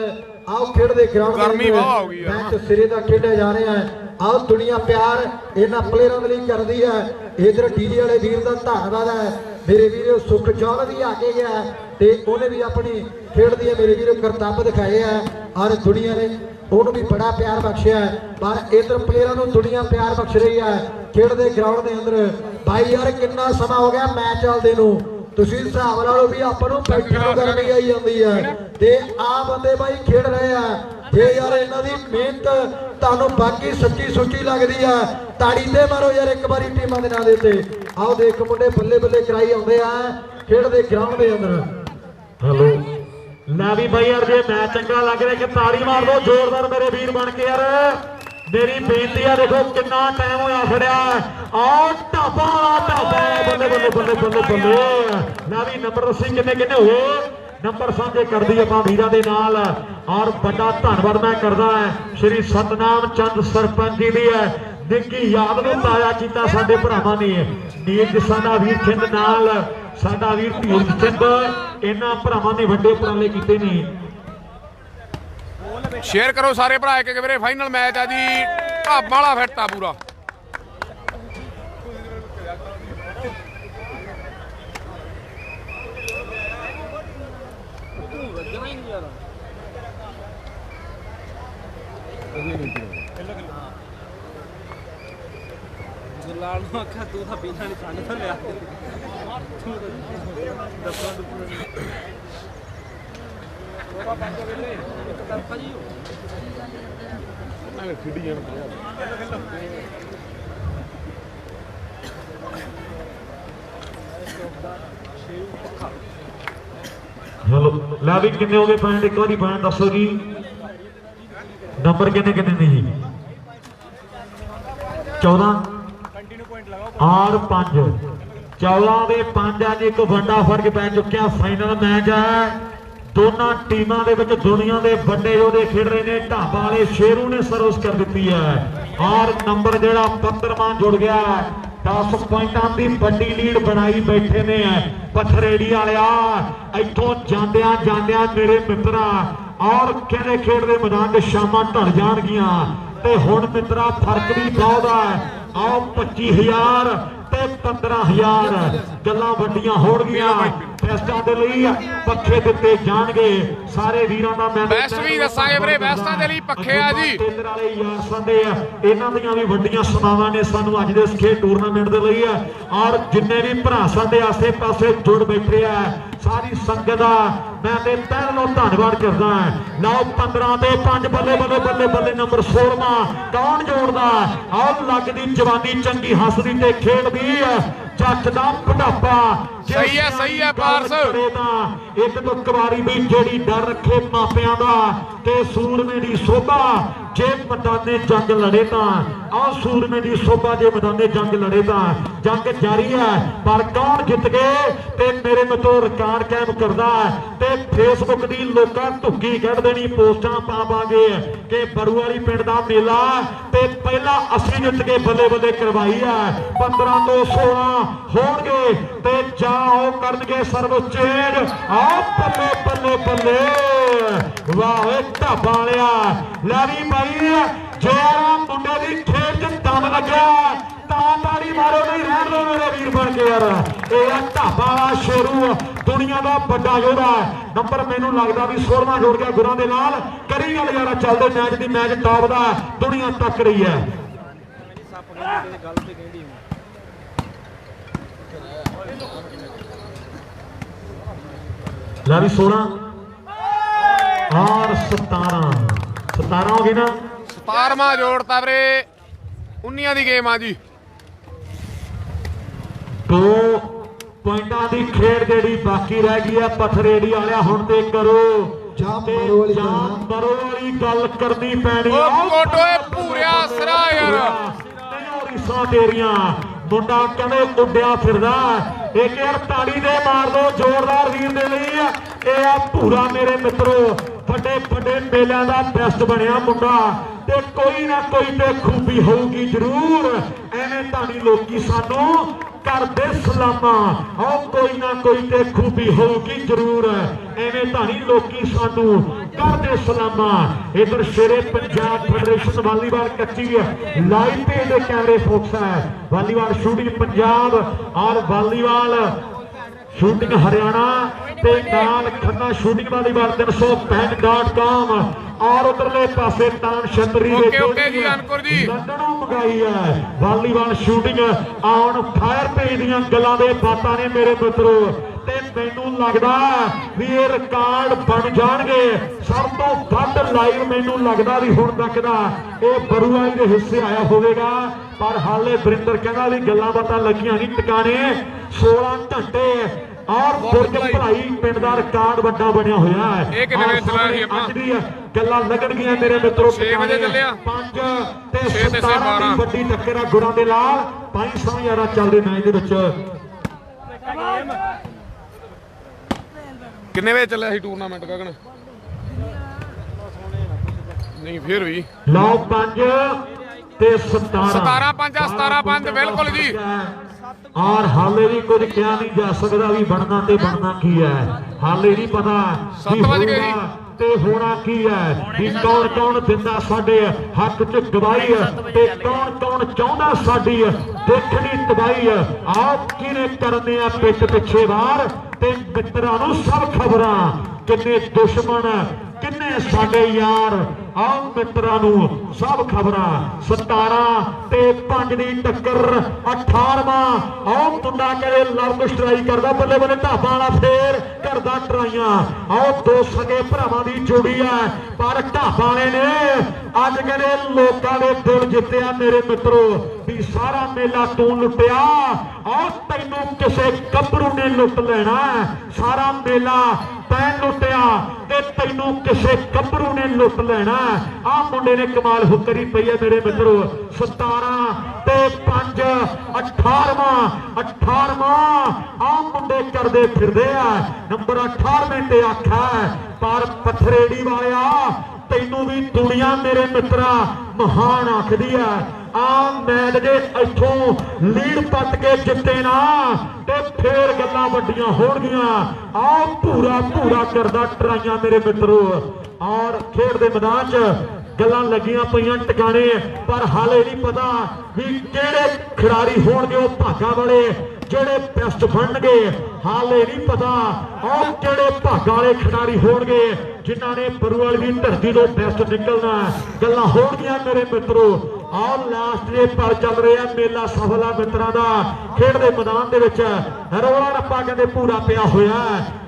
ਆਓ ਖੇਡ ਦੇ ਗਰਾਊਂਡ ਗਰਮੀ ਬਹੁਤ ਹੋ ਗਈ ਆ। ਮੈਚ ਸਿਰੇ ਦਾ ਖੇਡਿਆ ਜਾ ਰਿਹਾ ਹੈ ਆਹ ਦੁਨੀਆ ਪਿਆਰ ਇਹਨਾਂ ਪਲੇਅਰਾਂ ਦੇ ਲਈ ਕਰਦੀ ਹੈ। ਇਧਰ ਡੀਜੇ ਵਾਲੇ ਵੀਰ ਦਾ ਧੰਨਵਾਦ ਹੈ ਮੇਰੇ ਵੀਰੋ। ਸੁਖ ਜੌਲ ਵੀ ਆ ਕੇ ਗਿਆ ਤੇ ਉਹਨੇ ਵੀ ਆਪਣੀ ਖੇਡ ਦੀ ਮੇਰੇ ਵੀਰੋ ਕਰਤੱਵ ਦਿਖਾਏ ਆ ਔਰ ਦੁਨੀਆ ਨੇ ਉਹਨੂੰ ਵੀ ਬੜਾ ਪਿਆਰ ਬਖਸ਼ਿਆ। ਪਰ ਇਧਰ ਪਲੇਅਰਾਂ ਨੂੰ ਦੁਨੀਆ ਪਿਆਰ ਬਖਸ਼ ਰਹੀ ਹੈ ਖੇਡ ਦੇ ਗਰਾਊਂਡ ਦੇ ਅੰਦਰ। ਭਾਈ ਯਾਰ ਕਿੰਨਾ ਸਮਾਂ ਹੋ ਗਿਆ ਮੈਚ ਚੱਲਦੇ ਨੂੰ, ਤੁਸੀਂ ਹਿਸਾਬ ਲਾ ਲਓ ਵੀ ਆਪਾਂ ਨੂੰ ਪ੍ਰੈਕਟਿਸ ਕਰਨੀ ਆਈ ਜਾਂਦੀ ਹੈ ਤੇ ਆ ਬੰਦੇ ਬਾਈ ਖੇਡ ਰਹੇ ਆ। ਜੇ ਯਾਰ ਇਹਨਾਂ ਦੀ ਮਿਹਨਤ ਤੁਹਾਨੂੰ ਬਾਕੀ ਸੱਚੀ ਸੁੱਚੀ ਲੱਗਦੀ ਆ ਤਾੜੀ ਤੇ ਮਾਰੋ ਯਾਰ ਇੱਕ ਵਾਰੀ ਟੀਮਾਂ ਦੇ ਨਾਂ ਦੇ ਉੱਤੇ। ਆਓ ਦੇਖ ਮੁੰਡੇ ਬੱਲੇ ਬੱਲੇ ਕਰਾਈ ਆਉਂਦੇ ਆ ਖੇਡ ਦੇ ਗਰਾਊਂਡ ਦੇ ਅੰਦਰ। ਹਲੋ ਲੈ ਵੀ ਬਾਈ ਯਾਰ ਜੇ ਮੈਚ ਚੰਗਾ ਲੱਗ ਰਿਹਾ ਕਿ ਤਾੜੀ ਮਾਰ ਦੋ ਜ਼ੋਰਦਾਰ ਮੇਰੇ ਵੀਰ ਬਣ ਕੇ ਯਾਰ। ਮੇਰੀ ਬੇਨਤੀ ਆ ਦੇਖੋ ਕਿੰਨਾ ਟਾਈਮ ਹੋਇਆ ਫੜਿਆ ਆਹ ਢਾਬਾ ਬੱਲੇ ਬੱਲੇ ਬੱਲੇ ਬੱਲੇ ਬੱਲੇ। ਲੈ ਵੀ ਨੰਬਰ ਦੱਸੀ ਕਿੰਨੇ ਕਿੰਨੇ ਹੋਏ ਨੰਬਰ ਸਾਂਝੇ ਕਰਦੀ ਆਪਾਂ ਵੀਰਾਂ ਦੇ ਨਾਲ। ਔਰ ਵੱਡਾ ਧੰਨਵਾਦ ਮੈਂ ਕਰਦਾ ਸ਼੍ਰੀ ਸਤਨਾਮ ਚੰਦ ਸਰਪੰਚ ਜੀ ਦੀ ਹੈ ਨਿੱਕੀ ਯਾਦ ਨੂੰ ਤਾਜ਼ਾ ਕੀਤਾ ਸਾਡੇ ਭਰਾਵਾਂ ਨੇ। ਨੀਰ ਸਾਡਾ ਵੀਰ ਚਿੰਦ ਨਾਲ ਸਾਡਾ ਵੀਰ ਧੀਰਜ ਚਿੰਦ ਇਹਨਾਂ ਭਰਾਵਾਂ ਨੇ ਵੱਡੇ ਉਪਰਾਲੇ ਕੀਤੇ ਨੇ। ਸ਼ੇਅਰ ਕਰੋ ਸਾਰੇ ਭਰਾ ਇੱਕ ਵੀਰੇ ਫਾਈਨਲ ਮੈਚ ਆ ਜੀ ਢਾਬਾ ਵਾਲਾ ਫਿੱਟ ਆ ਪੂਰਾ। ਗੁਲਾਲ ਨੂੰ ਆਖਿਆ ਤੂੰ ਤਾਂ ਪੀਣਾ ਨਹੀਂ ਛੱਡ ਤਾਂ ਲਿਆ ਦੱਸੋ ਉਹ ਪੰਜ ਵੇਲੇ ਇੱਕ ਤਰਫਾ ਜੀ ਮੈਂ ਖੇਡੀ ਜਾਣਾ। ਹਲੋ ਲੈ ਵੀ ਕਿੰਨੇ ਹੋ ਗਏ ਪੁਆਇੰਟ ਇੱਕ ਵਾਰੀ ਪੁਆਇੰਟ ਦੱਸੋ ਜੀ ਨੰਬਰ ਕਿੰਨੇ ਕਿੰਨੇ ਨੇ ਜੀ 14 ਔਰ 5 14 ਦੇ 5 ਅੱਜ ਇੱਕ ਵੱਡਾ ਫਰਕ ਪੈ ਚੁੱਕਿਆ। ਫਾਈਨਲ ਮੈਚ ਹੈ ਦੋਨਾਂ ਟੀਮਾਂ ਦੇ ਵਿੱਚ ਦੁਨੀਆ ਦੇ ਵੱਡੇ ਯੋਧੇ ਖੇਡ ਰਹੇ ਨੇ। ਢਾਬਾ ਵਾਲੇ ਸ਼ੇਰੂ ਨੇ ਸਰਵਿਸ ਕਰ ਦਿੱਤੀ ਹੈ ਔਰ ਨੰਬਰ ਜਿਹੜਾ 15ਵਾਂ ਜੁੜ ਗਿਆ 10 ਪੁਆਇੰਟਾਂ ਦੀ ਵੱਡੀ ਲੀਡ ਬਣਾਈ ਬੈਠੇ ਨੇ ਪਥਰੇੜੀ ਵਾਲਿਆ। ਇੱਥੋਂ ਜਾਂਦਿਆਂ ਜਾਂਦਿਆਂ ਮੇਰੇ ਮਿੱਤਰਾ ਔਰ ਕਹਿੰਦੇ ਖੇਡ ਦੇ ਮੈਦਾਨ 'ਚ ਸ਼ਾਮਾਂ ਢਲ ਜਾਣਗੀਆਂ ਤੇ ਹੁਣ ਮਿੱਤਰਾ ਫਰਕ ਵੀ ਬਹੁਤ ਹੈ। ਆਓ 25,000 ਤੇ 15,000 ਗੱਲਾਂ ਵੱਡੀਆਂ ਹੋਣਗੀਆਂ। ਟੈਸਟਾਂ ਦੇ ਲਈ ਪੱਖੇ ਦਿੱਤੇ ਜਾਣਗੇ ਸਾਰੇ ਵੀਰਾਂ ਦਾ। ਮੈਂ ਬੈਸਟ ਵੀ ਦੱਸਾਂਗੇ ਵੀਰੇ ਬੈਸਟਾਂ ਦੇ ਲਈ ਪੱਖੇ ਆ ਜੀ। ਕੇਂਦਰ ਵਾਲੇ ਯਾਰ ਸੰਦੇ ਆ ਇਹਨਾਂ ਦੀਆਂ ਵੀ ਵੱਡੀਆਂ ਸਮਾਵਾਂ ਨੇ ਸਾਨੂੰ ਅੱਜ ਦੇ ਇਸ ਖੇਡ ਟੂਰਨਾਮੈਂਟ ਦੇ ਲਈ ਔਰ ਜਿੰਨੇ ਵੀ ਭਰਾ ਸਾਡੇ ਆਸੇ ਪਾਸੇ ਜੁੜ ਬੈਠੇ ਆ ਸਾਰੀ ਸੰਗਤ ਦਾ ਮੈਂ ਤੇ ਪਹਿਲੋਂ ਧੰਨਵਾਦ ਕਰਦਾ। ਲਓ 15 ਤੇ 5 ਬੱਲੇ ਬੱਲੇ ਬੱਲੇ ਬੱਲੇ ਨੰਬਰ 16ਵਾਂ ਕੌਣ ਜੋੜਦਾ ਆਹ ਲੱਗਦੀ ਜਵਾਨੀ ਚੰਗੀ ਹੱਸਦੀ ਤੇ ਖੇਡਦੀ ਜੱਟ ਦਾ ਬੁਢਾਪਾ। ਸਹੀ ਹੈ ਪਾਰਸ। ਇੱਕ ਤੋਂ ਕਵਾਰੀ ਵੀ ਜਿਹੜੀ ਡਰ ਰੱਖੇ ਮਾਪਿਆਂ ਦਾ ਤੇ ਸੂਰਮੇ ਦੀ ਸੋਭਾ ਜੇ ਮੈਦਾਨੇ ਜੰਗ ਲੜੇ ਤਾਂ ਆਹ ਸੂਰਮੇ ਦੀ ਸੋਭਾ ਜੇ ਮੈਦਾਨੇ ਜੰਗ ਲੜੇ ਤਾਂ ਜੰਗ ਜਾਰੀ ਹੈ ਪਰ ਕੌਣ ਜਿੱਤ ਗਏ ਤੇ ਮੇਰੇ ਮਿੱਤਰੋ ਰਿਕਾਰਡ ਕਾਇਮ ਕਰਦਾ ਤੇ ਫੇਸਬੁੱਕ ਦੀ ਲੋਕਾਂ ਧੁੱਕੀ ਕੱਢ ਦੇਣੀ ਪੋਸਟਾਂ ਪਾਵਾਂਗੇ ਕਿ ਬਰੂਵਾਲੀ ਪਿੰਡ ਦਾ ਮੇਲਾ ਤੇ ਪਹਿਲਾਂ ਅਸੀਂ ਜਿੱਤ ਕੇ ਬੱਲੇ ਬੱਲੇ ਕਰਵਾਈ ਹੈ 15 ਤੋਂ 16 ਹੋਣਗੇ ਤੇ ਜਾਂ ਉਹ ਕਰਨਗੇ ਸਰਵ ਚੇਂਜ। ਆਹ ਬੱਲੇ ਬੱਲੇ ਬੱਲੇ ਵਾਹ ਓਏ ਢਾਬਾ ਵਾਲਿਆ। ਲੈ ਵੀ ਭਾਈ ਜੇ ਮੁੰਡੇ ਦੀ ਖੇਡ 'ਚ ਦਮ ਲੱਗਿਆ ਤਾਂ ਤਾੜੀ ਮਾਰੋ ਨਹੀਂ ਰਹਿਣ ਦੋ ਮੇਰੇ ਵੀਰ ਬਣ ਕੇ ਯਾਰ। ਇਹ ਆ ਢਾਬਾ ਵਾਲਾ ਸ਼ੇਰੂ ਦੁਨੀਆ ਦਾ ਵੱਡਾ ਯੋਧਾ ਨੰਬਰ ਮੈਨੂੰ ਲੱਗਦਾ ਵੀ 16ਵਾਂ ਜੁੜ ਗਿਆ ਗੁਰਾਂ ਦੇ ਨਾਲ। ਕਰੀ ਗੱਲ ਯਾਰ ਚੱਲਦੇ ਮੈਚ ਦੀ ਮੈਚ ਟਾਪ ਦਾ ਦੁਨੀਆ ਤੱਕ ਰਹੀ ਹੈ। ਲੈ ਵੀ 16 ਔਰ 17 ਹੋ ਗਈ ਨਾ 17ਵਾਂ ਜੋੜਤਾ ਵੀਰੇ 19 ਦੀ ਗੇਮ ਆ ਜੀ। 2 ਪੁਆਇੰਟਾਂ ਦੀ ਖੇਡ ਜਿਹੜੀ ਬਾਕੀ ਰਹਿ ਗਈ ਹੈ ਪਥਰੇੜੀ ਵਾਲਿਆ ਹੁਣ ਤੇ ਕਰੋ ਬਰੋ ਵਾਲੀ ਗੱਲ ਕਰਨੀ ਪੈਣੀ। ਉਹ ਕੋਟੋਏ ਪੂਰਿਆ ਸਿਰਾ ਯਾਰ ਰੀਸਾਂ ਤੇਰੀਆਂ ਮੁੰਡਾ ਕਹਿੰਦੇ ਉੱਡਿਆ ਫਿਰਦਾ ਇੱਕ ਯਾਰ ਤਾੜੀ ਦੇ ਮਾਰ ਦੋ ਜ਼ੋਰਦਾਰ ਵੀਰ ਦੇ ਲਈ। ਇਹ ਆ ਭੂਰਾ ਮੇਰੇ ਮਿੱਤਰੋ ਵੱਡੇ ਵੱਡੇ ਮੇਲਿਆਂ ਦਾ ਬੈਸਟ ਬਣਿਆ ਮੁੰਡਾ ਤੇ ਕੋਈ ਨਾ ਕੋਈ ਤੇ ਖੂਬੀ ਹੋਊਗੀ ਜ਼ਰੂਰ। ਐਵੇਂ ਤਾਣੀ ਲੋਕੀ ਸਾਨੂੰ ਕਰਦੇ ਸਲਾਮਾਂ ਆਓ ਕੋਈ ਨਾ ਕੋਈ ਤੇ ਖੂਬੀ ਹੋਊਗੀ ਜ਼ਰੂਰ। ਐਵੇਂ ਤਾਣੀ ਲੋਕੀ ਸਾਨੂੰ ਕਰਦੇ ਸਲਾਮਾ। इधर शेरे पंजाब फेडरेशन वालीबॉल कच्ची लाइव पे दे कैमरे फोकस है। वालीबॉल शूटिंग पंजाब और वालीबॉल शूटिंग हरियाणा ते नाल खन्ना शूटिंग वालीबॉल 365.com और उधरले पासे तान छतरी ओके जी अनकुर जी लंडनों मंगाई है। Volleyball shooting on fire page ਦੀਆਂ ਗੱਲਾਂ ਦੇ ਬਾਤਾਂ ਨੇ ਮੇਰੇ ਮਿੱਤਰੋ ਤੇ ਮੈਨੂੰ ਲੱਗਦਾ ਵੀ ਇਹ ਰਿਕਾਰਡ ਬਣ ਜਾਣਗੇ। ਸਭ ਤੋਂ ਵੱਧ ਲਾਈਵ ਮੈਨੂੰ ਲੱਗਦਾ ਵੀ ਹੁਣ ਤੱਕ ਦਾ ਇਹ ਬਰੂਆਈ ਦੇ ਹਿੱਸੇ ਆਇਆ ਹੋਵੇਗਾ। ਪਰ ਹਾਲੇ ਵਰਿੰਦਰ ਕਹਿੰਦਾ ਵੀ ਗੱਲਾਂ ਬਾਤਾਂ ਲੱਗੀਆਂ ਨਹੀਂ ਟਿਕਾਣੇ। 16 ਘੰਟੇ और बुर्ज भलाई पिंड का रिकॉर्ड बड़ा बनया हुआ है। अज दी गल्लां लगणगीਆਂ मेरे मित्रों 6 वजे ਚੱਲਿਆ 5 ਤੇ 17 ਦੀ ਵੱਡੀ ਟੱਕਰ ਆ ਗੁਰਾਂ ਦੇ ਨਾਲ 500 ਯਾਰਾ ਚੱਲਦੇ ਮੈਚ ਦੇ ਵਿੱਚ। ਕਿੰਨੇ ਵਜੇ ਚੱਲਿਆ ਸੀ ਟੂਰਨਾਮੈਂਟ ਗਗਨ? ਨਹੀਂ ਫਿਰ ਵੀ ਲਓ 5 ਤੇ 17 17-5 17-5 ਬਿਲकुल जी। और हाले भी कुछ क्या नहीं जा सकता भी बनना ते बनना की है। हाले नहीं पता 7 वज गए ते होना की है भी कौन कौन दिंदा साडे हक च गवाही ते कौन कौन चाहुंदा साडी देखनी तबाही। आप किने करने आ पिछ पिछे वार ते मित्रां नूं सब खबरां किन्ने दुश्मन किन्ने साडे यार आओ मित्रां नूं सब खबरां। 17 ते 5 दी टक्कर 18वां आओ मुंडा कहे लंब स्ट्राइक करदा बल्ले बल्ले ढाबा वाला फेर करदा ट्राइयां। आओ दो सगे भरावां दी जोड़ी है पर ढाबा वाले ने अज कहने लोकां दे दिल जित्तिया मेरे मित्रो भी सारा मेला तू लुटिया। आओ तैनूं किसे गभरू ने लुट लेना सारा मेला तैं लुटिया ते तैनूं किसे गभरू ने लुट लेना। आ मुंडे ने कमाल हुक्करी पई है मेरे मित्रो। 17 ते 5 18वां आ मुंडे करदे फिरदे आ नंबर 18वें ते आखा पर पथरेड़ी वालिया तैनूं भी दुनिया मेरे मित्रा महान आखदी है। आ मैच जे इथों लीड पट के जिते ना ते फिर गल्लां वड्डियां होणगियां। आओ पूरा पूरा करदा ट्राइयां मेरे मित्रो और खेड दे मैदान च गल्लां लगियां पईयां टिकाणे पर हाले नहीं पता भी किहड़े खिडारी होणगे ओ भागा वाले ਜਿਹੜੇ ਬੈਸਟ ਬਣਨਗੇ। ਹਾਲੇ ਨਹੀਂ ਪਤਾ ਉਹ ਕਿਹੜੇ ਭਾਗਾਂ ਵਾਲੇ ਖਿਡਾਰੀ ਹੋਣਗੇ ਜਿਨ੍ਹਾਂ ਨੇ ਬਰੂਵਾਲ ਦੀ ਧਰਤੀ ਤੋਂ ਬੈਸਟ ਨਿਕਲਣਾ। ਗੱਲਾਂ ਹੋਣਗੀਆਂ ਮੇਰੇ ਮਿੱਤਰੋ। ਆਹ ਲਾਸਟ ਦੇ ਪਰ ਚੱਲ ਰਿਹਾ ਮੇਲਾ ਸਫਲਾ ਮਿੱਤਰਾਂ ਦਾ ਖੇਡ ਦੇ ਮੈਦਾਨ ਦੇ ਵਿੱਚ ਰੌਲਾ ਰੱਪਾ ਕਹਿੰਦੇ ਪੂਰਾ ਪਿਆ ਹੋਇਆ।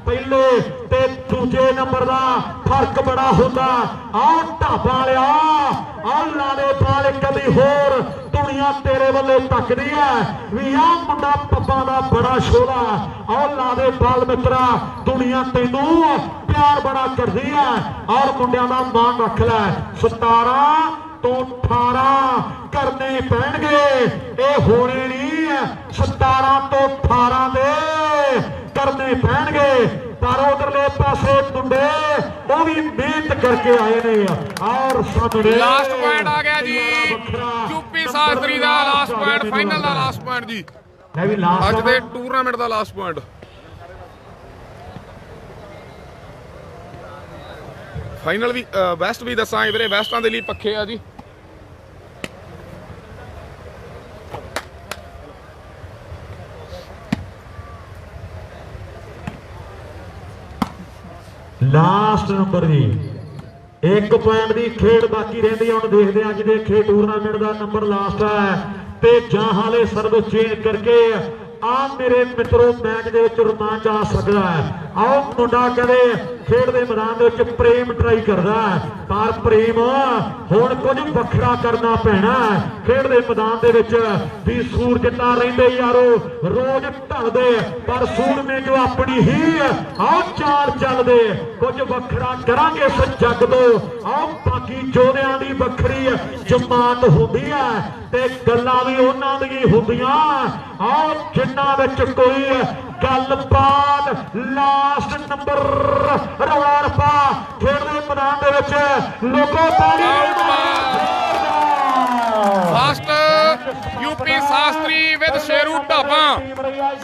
ਪਹਿਲੇ ਤੇ ਦੂਜੇ ਨੰਬਰ ਦਾ ਫਰਕ ਬੜਾ ਹੁੰਦਾ। ਆਹ ਢਾਬਾ ਵਾਲਿਆ ਆਹ ਲਾਲੇ ਬਾਲ ਕਦੀ ਹੋਰ ਦੁਨੀਆ ਤੇਰੇ ਵੱਲੇ ਤੱਕਦੀ ਹੈ ਵੀ ਆਹ ਮੁੰਡਾ ਪੱਬਾਂ ਦਾ ਬੜਾ ਸ਼ੋਲਾ। ਆਹ ਲਾਲੇ ਬਾਲ ਮਿੱਤਰਾ ਦੁਨੀਆ ਤੈਨੂੰ ਪਿਆਰ ਬੜਾ ਕਰਦੀ ਹੈ ਔਰ ਮੁੰਡਿਆਂ ਦਾ ਮਾਣ ਰੱਖ ਲੈ। 17 ਤੋਂ 18 ਕਰਨੇ ਪੈਣਗੇ ਇਹ ਹੋਣੇ ਨਹੀਂ। 17 ਤੋਂ 18 ਦੇ करने पैणगे पर उधरले पासे मुंडे वो भी मेहनत करके आए ने और सामने लास्ट पॉइंट आ गया जी यूपी शास्त्री दा लास्ट पॉइंट फाइनल दा लास्ट पॉइंट जी आज दे टूर्नामेंट दा लास्ट पॉइंट फाइनल भी वैस्ट भी दसांगे वीरे वैस्टां दे लई पक्खे आ जी। लास्ट नंबर जी 1 पॉइंट की खेड बाकी रही है। हम देखते हैं अज के खेड टूरनामेंट का नंबर लास्ट है तो जां हाले सर्विस चेंज करके आ मेरे मित्रों मैच के रोमांच आ सकता है। आओ मुंडा कहते खेड के मैदान प्रेम ट्राई करता है पर प्रेम हुण कुछ वखरा करना पैना। खेड के मैदान भी सूरज ता रहिंदे यारो रोज ढलदे पर सूरमे जो अपनी ही आओ चाल चलदे कुछ वखरा करांगे इस जग तो। आओ बाकी जोधियां दी वखरी जमात हुंदी है ते गल्लां भी उन्हां दी हुंदियां। आओ जिन्हां विच कोई गलबात लास्ट नंबर रौला रप्पा खेड दे मैदान दे विच लोगों पानी first UP Shastri with Sheru dhaba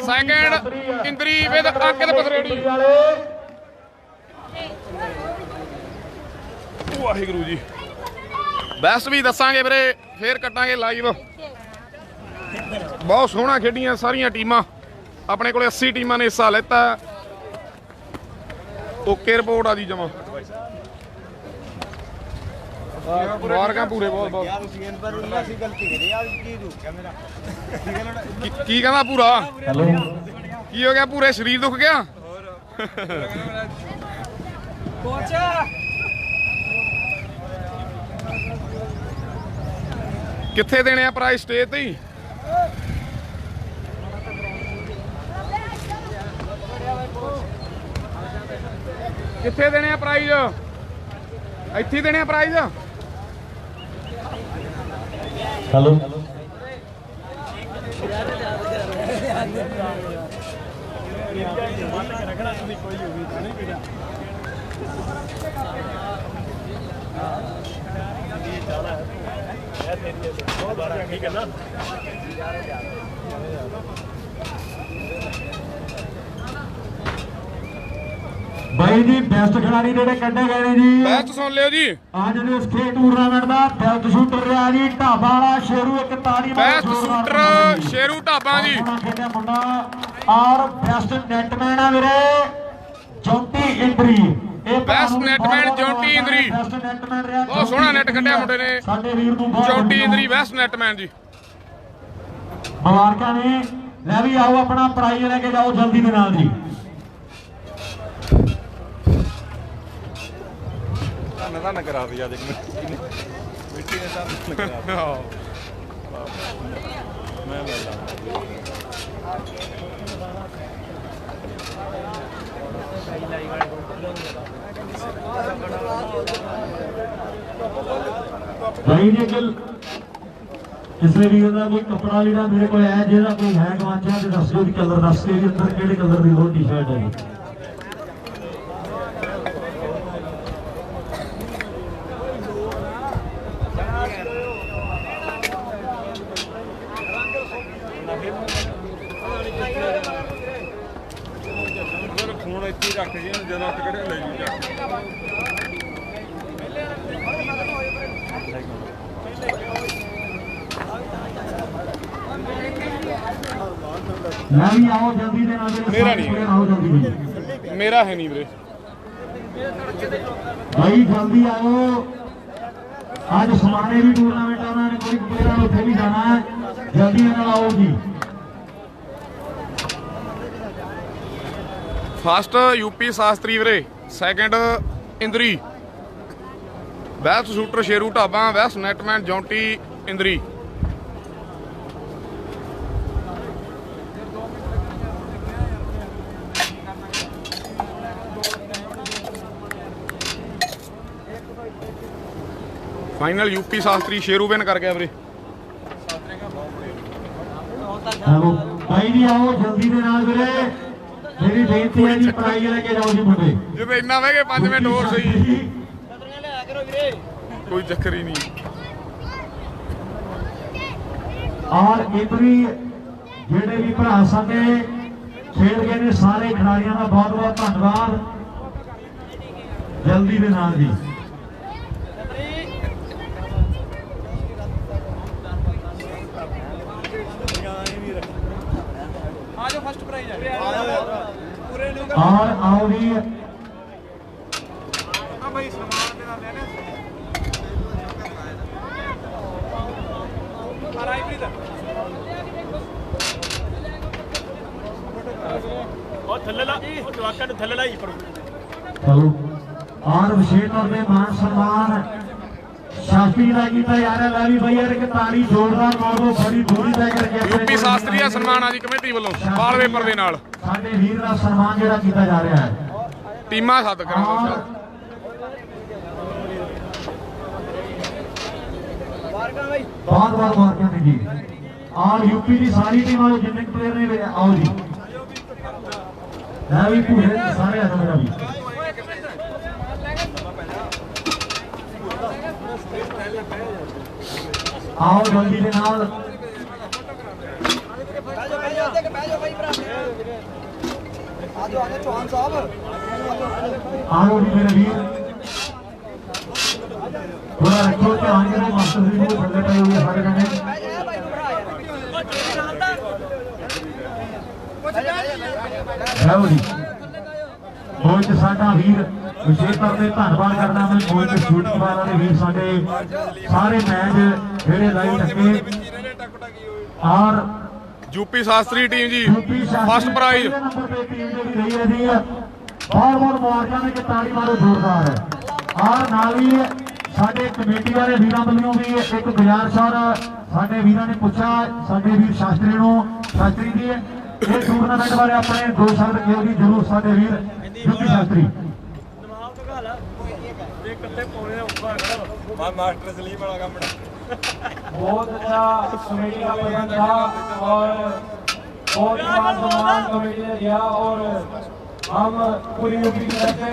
second इंद्री with Ankit Pathredi. Waheguru ji. Best ਵੀ ਦੱਸਾਂਗੇ ਵੀਰੇ, ਫੇਰ ਕੱਟਾਂਗੇ ਲਾਈਵ। ਬਹੁਤ ਸੋਹਣਾ ਖੇਡੀਆਂ ਸਾਰੀਆਂ ਟੀਮਾਂ। ਆਪਣੇ ਕੋਲੇ 80 ਟੀਮਾਂ ਨੇ ਹਿੱਸਾ ਲੈਤਾ। ਓਕੇ ਰਿਪੋਰਟ ਆ ਜੀ ਜਮਾ। ਮੁਬਾਰਕਾਂ ਪੂਰੇ ਬਹੁਤ ਬਹੁਤ। ਕੀ ਕਹਿੰਦਾ ਪੂਰਾ? ਕੀ ਹੋ ਗਿਆ ਪੂਰੇ? ਸਰੀਰ ਦੁਖ ਗਿਆ? ਕਿੱਥੇ ਦੇਣੇ ਆ ਪ੍ਰਾਈਜ਼? ਸਟੇਜ ਤੇ ਹੀ? ਕਿੱਥੇ ਦੇਣੇ ਆ ਪ੍ਰਾਈਜ਼? ਇੱਥੇ ਦੇਣੇ ਆ ਪ੍ਰਾਈਜ਼? ਹੈਲੋ ਬਾਈ ਜੀ ਬੈਸਟ ਖਿਡਾਰੀ ਜਿਹੜੇ ਕੱਢੇ ਗਏ ਨੇ ਜੀ। ਬੈਸਟ ਸੁਣ ਲਿਓ ਜੀ। ਅੱਜ ਦੇ ਇਸ ਖੇਡ ਟੂਰਨਾਮੈਂਟ ਦਾ ਬੈਸਟ ਸ਼ੂਟਰ ਰਿਹਾ ਜੀ ਢਾਬਾ ਵਾਲਾ ਸ਼ੇਰੂ। ਇੱਕ ਤਾੜੀ ਨਾਲ ਬੈਸਟ ਸ਼ੂਟਰ ਸ਼ੇਰੂ ਢਾਬਾ ਜੀ। ਖੇਡਿਆ ਮੁੰਡਾ। ਔਰ ਬੈਸਟ ਨੈਟਮੈਨ ਆ ਵੀਰੇ Jonty Indri. Best netman Jonty Indri. Best netman ਰਿਹਾ। ਬਹੁਤ ਸੋਹਣਾ ਨੈਟ ਕੱਢਿਆ ਮੁੰਡੇ ਨੇ ਸਾਡੇ ਵੀਰ ਨੂੰ ਬਹੁਤ ਜੌਂਟੀ ਇੰਦਰੀ ਬੈਸਟ ਨੈਟਮੈਨ ਜੀ। ਮੁਬਾਰਕਾਂ ਨੇ। ਲੈ ਵੀ ਆਓ ਆਪਣਾ ਪ੍ਰਾਈਜ਼ ਲੈ ਕੇ ਜਾਓ ਜਲਦੀ ਦੇ ਨਾਲ ਜੀ। ਨਾ ਕਰਾ ਦਿਆ ਦੇਖ ਮਿੱਟੀ ਨੇ ਤਾਂ ਕਰਾ ਮੈਂ ਭਾਈ ਜੀ ਕੱਲ ਕਿਸੇ ਵੀ ਦਾ ਕੋਈ ਕੱਪੜਾ ਲੀੜਾ ਮੇਰੇ ਕੋਲ ਹੈ ਜਿਹਦਾ ਕੋਈ ਹੈ ਗਵਾਚਿਆ ਤੇ ਦੱਸਿਓ ਵੀ ਕਲਰ ਦੱਸ ਕੇ ਵੀ ਅੰਦਰ ਕਿਹੜੇ ਕਲਰ ਦੀ ਉਹ ਟੀ-ਸ਼ਰਟ ਹੈ ਜੀ। ਫੋਨ ਇੱਥੇ ਰੱਖ ਜੀ ਜਦੋਂ ਟਿਕਟ ਲੈ ਜੀ ਲੈ ਵੀ ਆਓ ਜਲਦੀ ਦੇ ਨਾਲ। ਮੇਰਾ ਨਹੀਂ ਆਓ ਜਲਦੀ। ਮੇਰਾ ਹੈ ਨਹੀਂ ਵੀਰੇ। ਭਾਈ ਜਲਦੀ ਆਓ। ਅੱਜ ਸਮਾਨੇ ਵੀ ਟੂਰਨਾਮੈਂਟ ਉਹਨਾਂ ਨੇ ਕੋਈ ਪਲੇਅਰਾਂ ਨੂੰ ਉੱਥੇ ਵੀ ਜਾਣਾ ਹੈ। ਜਲਦੀ ਨਾਲ ਆਓ ਜੀ। ਫਸਟ ਯੂਪੀ ਸ਼ਾਸਤਰੀ ਵੀਰੇ। Second Indri. Best shooter Sheru Dhaba. Best netman Jonty Indri. Final UP Shastri Sheru win ਕਰ ਗਿਆ ਵੀਰੇ। ਹੈਲੋ ਭਾਈ ਜੀ ਆਓ ਜਲਦੀ ਦੇ ਨਾਲ ਵੀਰੇ। ਮੇਰੀ ਬੇਨਤੀ ਹੈ ਜੀ ਪ੍ਰਾਈਜ਼ ਲੈ ਕੇ ਜਾਓ ਜੀ ਮੁੰਡੇ। ਜਦੋਂ ਇੰਨਾ ਵਹਿ ਗਏ 5 ਮਿੰਟ ਹੋਰ ਸਹੀ। ਕੋਈ ਚੱਕਰ ਹੀ ਨਹੀਂ। ਔਰ ਇੰਦਰੀ ਜਿਹੜੇ ਵੀ ਭਰਾ ਸਾਡੇ ਖੇਡ ਗਏ ਨੇ ਸਾਰੇ ਖਿਡਾਰੀਆਂ ਦਾ ਬਹੁਤ ਬਹੁਤ ਧੰਨਵਾਦ। ਜਲਦੀ ਦੇ ਨਾਲ ਜੀ। ਆਜੋ ਫਸਟ ਪ੍ਰਾਈਜ਼ ਹੈ ਪੂਰੇ ਨੂੰ ਔਰ ਆਓ ਜੀ। ਆ ਭਾਈ ਸਨਮਾਨ ਦੇ ਨਾਲ ਲੈਣੇ ਆ ਰਾਈਪ੍ਰੀਤ ਉਹ ਥੱਲੇ ਲਾ ਉਹ ਜਵਾਕਾਂ ਨੂੰ ਥੱਲੇ ਲਾਈ ਪਰ ਚਲੋ ਔਰ ਵਿਸ਼ੇਸ਼ ਤੌਰ ਤੇ ਮਾਨ ਸਨਮਾਨ ਸ਼ਾਸਤਰੀ ਦਾ ਕੀਤਾ ਜਾ ਰਿਹਾ। ਲੈ ਵੀ ਬਈ ਯਾਰ ਇੱਕ ਤਾੜੀ ਜ਼ੋਰਦਾਰ ਮਾਰ ਦਿਓ। ਬੜੀ ਦੂਰੀ ਤੈਅ ਕਰਕੇ ਯੂਪੀ ਸ਼ਾਸਤਰੀ ਦਾ ਸਨਮਾਨ ਆ ਜੀ ਕਮੇਟੀ ਵੱਲੋਂ ਵਾਲਪੇਪਰ ਦੇ ਨਾਲ। ਸਾਡੇ ਵੀਰ ਦਾ ਸਨਮਾਨ ਜਿਹੜਾ ਕੀਤਾ ਜਾ ਰਿਹਾ ਹੈ। ਟੀਮਾਂ ਸੱਦ ਕਰਾਂਗੇ। ਬਹੁਤ ਬਹੁਤ ਮੁਬਾਰਕਾਂ ਨੇ ਜੀ। ਔਰ ਯੂਪੀ ਦੀ ਸਾਰੀ ਟੀਮਾਂ ਨੂੰ ਜਿੰਨੇ ਪਲੇਅਰ ਨੇ ਆਓ ਜੀ। ਲੈ ਵੀ ਪੂਰੇ ਸਾਰੇ ਆ ਮੇਰਾ ਵੀ। ਆਓ ਜਲਦੀ ਦੇ ਨਾਲ। ਆਓ ਜੀ ਮੇਰੇ ਵੀਰ। ਥੋੜਾ ਰੱਖੋ ਧਿਆਨ ਜਿਹੜੇ ਮਾਸਟਰ ਜੀ ਨੂੰ ਥੱਲੇ ਪਏ ਹੋਏ ਸਾਰੇ ਜਣੇ ਲਓ ਜੀ ਮੋਹਿਤ ਸਾਡਾ ਵੀਰ ਵਿਸ਼ੇਸ਼ ਤੌਰ ਤੇ ਧੰਨਵਾਦ ਕਰਦਾ ਮੈਂ ਮੋਹਿਤ ਸ਼ੂਟਵਾਲਾ ਦੇ ਵੀਰ ਸਾਡੇ ਸਾਰੇ ਮੈਚ ਜਿਹੜੇ ਲਾਈਵ ਲੱਗੇ ਔਰ ਯੂਪੀ ਸ਼ਾਸਤਰੀ ਟੀਮ ਜੀ ਫਸਟ ਪ੍ਰਾਈਜ਼ ਨੰਬਰ ਤੇ ਟੀਮ ਜਿਹੜੀ ਰਹੀ ਹੈ ਜੀ ਬਹੁਤ ਬਹੁਤ ਮੁਬਾਰਕਾਂ ਨੇ ਕਿ ਤਾੜੀ ਮਾਰੋ ਜ਼ੋਰਦਾਰ ਔਰ ਨਾਲ ਹੀ ਸਾਡੇ ਕਮੇਟੀ ਵਾਲੇ ਵੀਰਾਂ ਵੱਲੋਂ ਵੀ ਇੱਕ ਗੁਜ਼ਾਰਿਸ਼ ਔਰ ਸਾਡੇ ਵੀਰਾਂ ਨੇ ਪੁੱਛਿਆ ਸਾਡੇ ਵੀਰ ਸ਼ਾਸਤਰੀ ਜੀ ਇਹ ਟੂਰਨਾਮੈਂਟ ਬਾਰੇ ਆਪਣੇ ਦੋ ਸ਼ਬਦ ਕਿਉਂ ਜੀ ਜ਼ਰੂਰ ਸਾਡੇ ਵੀਰ ਯੂਪੀ ਸ਼ਾਸਤਰੀ मास्टर सलीम वाला काम बहुत अच्छा कमेटी का प्रबंध था और बहुत मान सम्मान कमेटी ने दिया और हम पूरी यूपी की तरफ से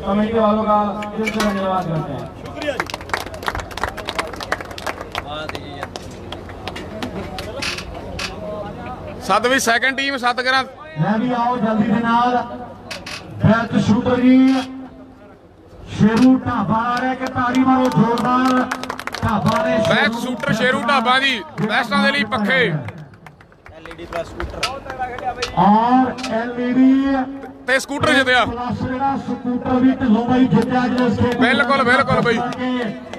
कमेटी वालों का दिल से धन्यवाद करते हैं। ਸੱਤ ਵੀ ਸੈਕੰਡ ਟੀਮ 7 ਕਰਾਂ मैं भी आओ जल्दी के नाल बेस्ट शूटर जी शेरू ढाबा आ रहा है कि ताड़ी मारो जोरदार ढाबा ने ਬੈਸਟ ਸ਼ੂਟਰ ਸ਼ੇਰੂ ਢਾਬਾ ਜੀ ਬੈਸਟਾਂ ਦੇ ਲਈ ਪੱਖੇ और एलईडी ਤੇ ਸਕੂਟਰ ਜਿੱਤਿਆ प्लस ਜਿਹੜਾ ਸਕੂਟਰ ਵੀ ਢਿੱਲੋਂ ਬਾਈ ਜਿੱਤਿਆ ਜਿਸ ਖੇਡ ਬਿਲਕੁਲ ਬਈ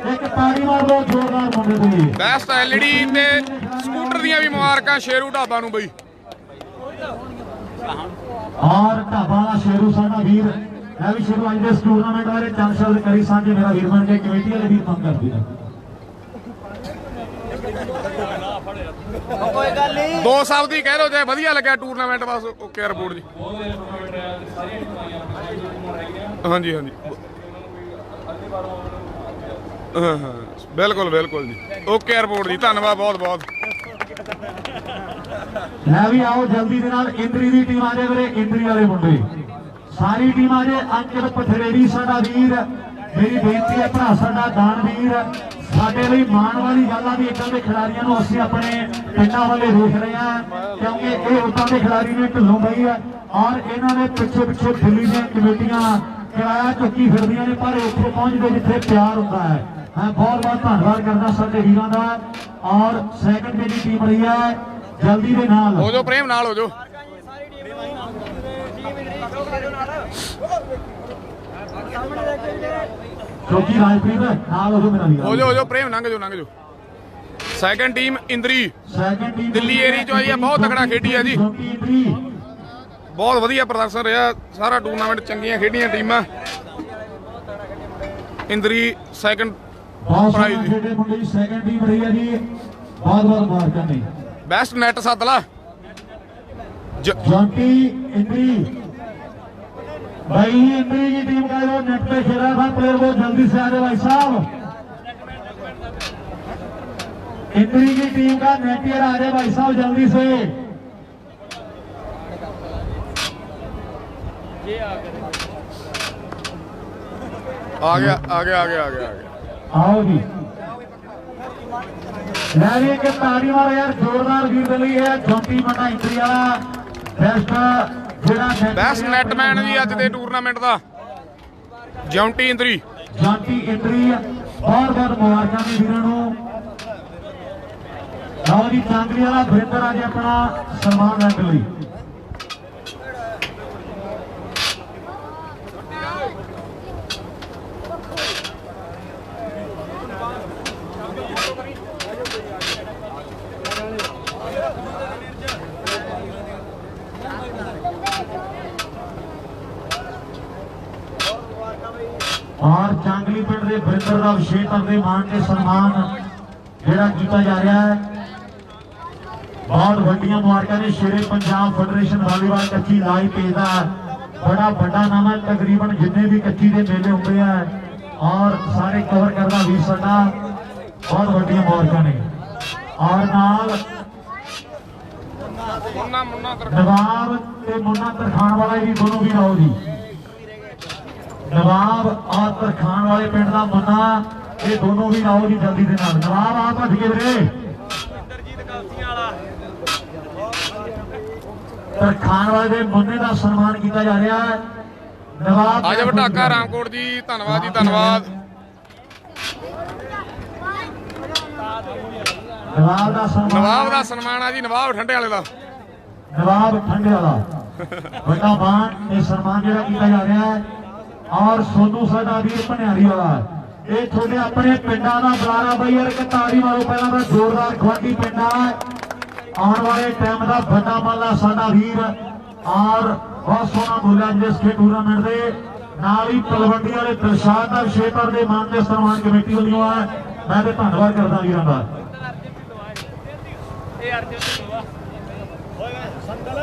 ਇੱਕ ਤਾੜੀ ਮਾਰ ਲਓ ਜੋਰਦਾਰ ਮੁੰਡੇ ਦੀ ਬੈਸਟ ਐਲਈਡੀ ਤੇ ਸਕੂਟਰ ਦੀਆਂ ਵੀ ਮੁਬਾਰਕਾਂ ਸ਼ੇਰੂ ਢਾਬਾ ਨੂੰ ਬਈ और ढाबा ਦਾ शेरू ਸਾਡਾ ਵੀਰ ਇਹ ਵੀ ਸ਼ੁਰੂ ਅੱਜ ਦੇ ਇਸ ਟੂਰਨਾਮੈਂਟ ਬਾਰੇ ਚੰਦ ਸ਼ਬਦ ਕਰੀ ਸਾਂਝੇ ਮੇਰਾ ਵੀਰ ਬਣ ਕੇ ਕਮੇਟੀ ਵਾਲੇ ਵੀਰ ਕੰਮ ਕਰਦੀ ਨੇ कोई गल नहीं ਦੋ ਸ਼ਬਦ ਹੀ ਕਹਿ ਦੋ ਜੇ ਵਧੀਆ ਲੱਗਿਆ ਟੂਰਨਾਮੈਂਟ ਬਸ ਓਕੇ ਰਿਪੋਰਟ ਜੀ ਹਾਂਜੀ ਹਾਂ ਬਿਲਕੁਲ ਜੀ ਓਕੇ ਰਿਪੋਰਟ ਜੀ ਧੰਨਵਾਦ ਬਹੁਤ ਲੈ ਵੀ ਆਓ ਜਲਦੀ ਦੇ ਨਾਲ ਇੰਦਰੀ ਦੀ ਟੀਮ ਆ ਜਾਏ ਵੀਰੇ ਇੰਦਰੀ ਵਾਲੇ ਮੁੰਡੇ ਸਾਰੀ ਟੀਮ ਆ ਜਾਏ ਅੰਕਿਤ ਪਥਰੇੜੀ ਸਾਡਾ ਵੀਰ ਮੇਰੀ ਬੇਨਤੀ ਹੈ ਭਰਾ ਸਾਡਾ ਦਾਨਵੀਰ ਸਾਡੇ ਲਈ ਮਾਣ ਵਾਲੀ ਗੱਲ ਆ ਵੀ ਇਦਾਂ ਦੇ ਖਿਡਾਰੀਆਂ ਨੂੰ ਅਸੀਂ ਆਪਣੇ ਪਿੰਡਾਂ ਵਾਲੇ ਦੇਖ ਰਹੇ ਹਾਂ ਕਿਉਂਕਿ ਇਹ ਉਦਾਂ ਦੇ ਖਿਡਾਰੀ ਨੇ ਢਿੱਲੋਂ ਬਈ ਹੈ ਔਰ ਇਹਨਾਂ ਦੇ ਪਿੱਛੇ ਦਿੱਲੀ ਦੀਆਂ ਕਮੇਟੀਆਂ ਕਿਰਾਇਆ ਚੁੱਕੀ ਫਿਰਦੀਆਂ ਨੇ ਪਰ ਉੱਥੇ ਪਹੁੰਚਦੇ ਜਿੱਥੇ ਪਿਆਰ ਹੁੰਦਾ ਹੈ ਮੈਂ ਬਹੁਤ ਧੰਨਵਾਦ ਕਰਦਾ ਸਾਡੇ ਵੀਰਾਂ ਦਾ ਔਰ ਸੈਕੰਡ ਜਿਹੜੀ ਟੀਮ ਰਹੀ ਹੈ ਜਲਦੀ ਦੇ ਨਾਲ ਹੋ ਜਾਓ ਪ੍ਰੇਮ ਨਾਲ ਹੋ ਜਾਓ ਚੌਕੀ ਰਾਜਪ੍ਰੀਤ ਨਾਲ ਹੋ ਮੇਰਾ ਵੀਰ ਹੋ ਜਾਓ ਪ੍ਰੇਮ ਲੰਘ ਜਾਓ second team Indri second team Delhi area ਚੋਂ ਆਈ ਹੈ ਬਹੁਤ ਤਕੜਾ ਖੇਡੀ ਹੈ ਜੀ ਬਹੁਤ ਵਧੀਆ ਪ੍ਰਦਰਸ਼ਨ ਰਿਹਾ ਸਾਰਾ ਟੂਰਨਾਮੈਂਟ ਚੰਗੀਆਂ ਖੇਡੀਆਂ ਟੀਮਾਂ ਇੰਦਰੀ ਸੈਕੰਡ ਪ੍ਰਾਈਜ਼ ਜੀ ਖੇਡੇ ਮੁੰਡੇ ਦੀ ਸੈਕੰਡ ਟੀਮ ਰਹੀ ਹੈ ਜੀ ਬਹੁਤ ਮੁਬਾਰਕਾਂ ਨੇ ਬੈਸਟ ਨੈਟ ਸੱਦਲਾ जॉन्टी इंद्री भाई इंद्री की टीम का जो नेट पे खेला था प्लेयर वो जल्दी से आ जाए भाई साहब इंद्री की टीम का नेटियर आ जाए भाई साहब जल्दी से आ गया आओ जी लैरी के ताड़ी मारो यार जोरदार वीर दली है जॉन्टी मंडा इंद्री वाला ਬੈਸਟ ਨੈਟਮੈਨ ਜੀ ਅੱਜ ਦੇ ਟੂਰਨਾਮੈਂਟ ਦਾ ਜੌਂਟੀ ਇੰਦਰੀ ਬਹੁਤ ਮੁਬਾਰਕਾਂ ਜੀ ਵੀਰਾਂ ਨੂੰ ਲਓ ਜੀ ਚਾਂਦਰੀ ਵਾਲਾ ਵਰਿੰਦਰ ਅੱਜ ਆਪਣਾ ਸਨਮਾਨ ਲੈਣ ਲਈ और चांगली पिंड के वरिंਦਰ ਦਾ ਵਿਸ਼ੇਸ਼ ਤੌਰ ਤੇ ਮਾਣ ਤੇ ਸਨਮਾਨ ਜਿਹੜਾ ਕੀਤਾ ਜਾ ਰਿਹਾ ਹੈ बहुत ਵੱਡੀਆਂ ਮੁਬਾਰਕਾਂ ਨੇ ਸ਼ੇਰੇ ਪੰਜਾਬ ਫੈਡਰੇਸ਼ਨ ਵਾਲੀਬਾਲ ਕੱਚੀ ਲਾਈਵ ਪੇਜ ਦਾ बड़ा ਵੱਡਾ ਨਾਮ ਹੈ ਤਕਰੀਬਨ ਜਿੰਨੇ ਵੀ ਕੱਚੀ ਦੇ ਮੇਲੇ ਹੁੰਦੇ ਆ ਔਰ ਸਾਰੇ ਕਵਰ ਕਰਦਾ ਵੀਰ ਸਾਡਾ ਬਹੁਤ ਵੱਡੀਆਂ ਮੁਬਾਰਕਾਂ ਨੇ ਔਰ ਨਾਲ ਨਵਾਬ ਤੇ ਮੁੰਨਾ ਤਰਖਾਣ ਵਾਲਾ ਵੀ ਦੋਨੋਂ ਵੀ ਆਓ ਜੀ नवाब और तरखान वाले पिंड का मुन्ना ये दोनों भी आओ जी जल्दी से नाल नवाब आ भज गए वीरे तरखान वाले मुन्ने का सम्मान किया जा रहा है नवाब आज बटाका रामकोट जी धन्यवाद ਨਵਾਬ ਦਾ ਸਨਮਾਨ ਨਵਾਬ ਦਾ ਸਨਮਾਨ ਆ ਜੀ, ਨਵਾਬ ਠੰਡੇ ਵਾਲੇ ਦਾ। ਨਵਾਬ ਠੰਡੇ ਵਾਲਾ ਵੱਡਾ ਮਾਣ ਇਹ ਸਨਮਾਨ ਜਿਹੜਾ ਕੀਤਾ ਜਾ ਰਿਹਾ ਹੈ। ਔਰ ਸੋਨੂ ਸਾਡਾ ਵੀਰ ਭਨਿਆਰੀ ਵਾਲਾ, ਇਹ ਤੁਹਾਡੇ ਆਪਣੇ ਪਿੰਡਾਂ ਦਾ ਬੁਲਾਰਾ ਬਈ ਯਾਰ, ਇੱਕ ਤਾੜੀ ਮਾਰੋ ਪਹਿਲਾਂ ਤਾਂ ਜ਼ੋਰਦਾਰ। ਗਵਾਂਢੀ ਪਿੰਡਾਂ ਆਉਣ ਵਾਲੇ ਟਾਈਮ ਦਾ ਵੱਡਾ ਮਾਲਾ ਸਾਡਾ ਵੀਰ, ਔਰ ਬਹੁਤ ਸੋਹਣਾ ਬੋਲਿਆ ਜਿਸ ਖੇਡ ਟੂਰਨਾਮੈਂਟ ਦੇ ਨਾਲ ਹੀ ਤਲਵੰਡੀ ਵਾਲੇ ਦਿਲਸ਼ਾਦ ਦਾ ਵਿਸ਼ੇ ਪਰ ਦੇ ਮਾਨ ਦੇ ਸਨਮਾਨ ਕਮੇਟੀ ਵੱਲੋਂ ਹੈ। ਮੈਂ ਤੇ ਧੰਨਵਾਦ ਕਰਦਾ ਵੀਰਾਂ ਦਾ। ਇਹ ਅਰਜਨ ਢਿੱਲੋਂ ਆ ਓਏ ਸੰਦਲ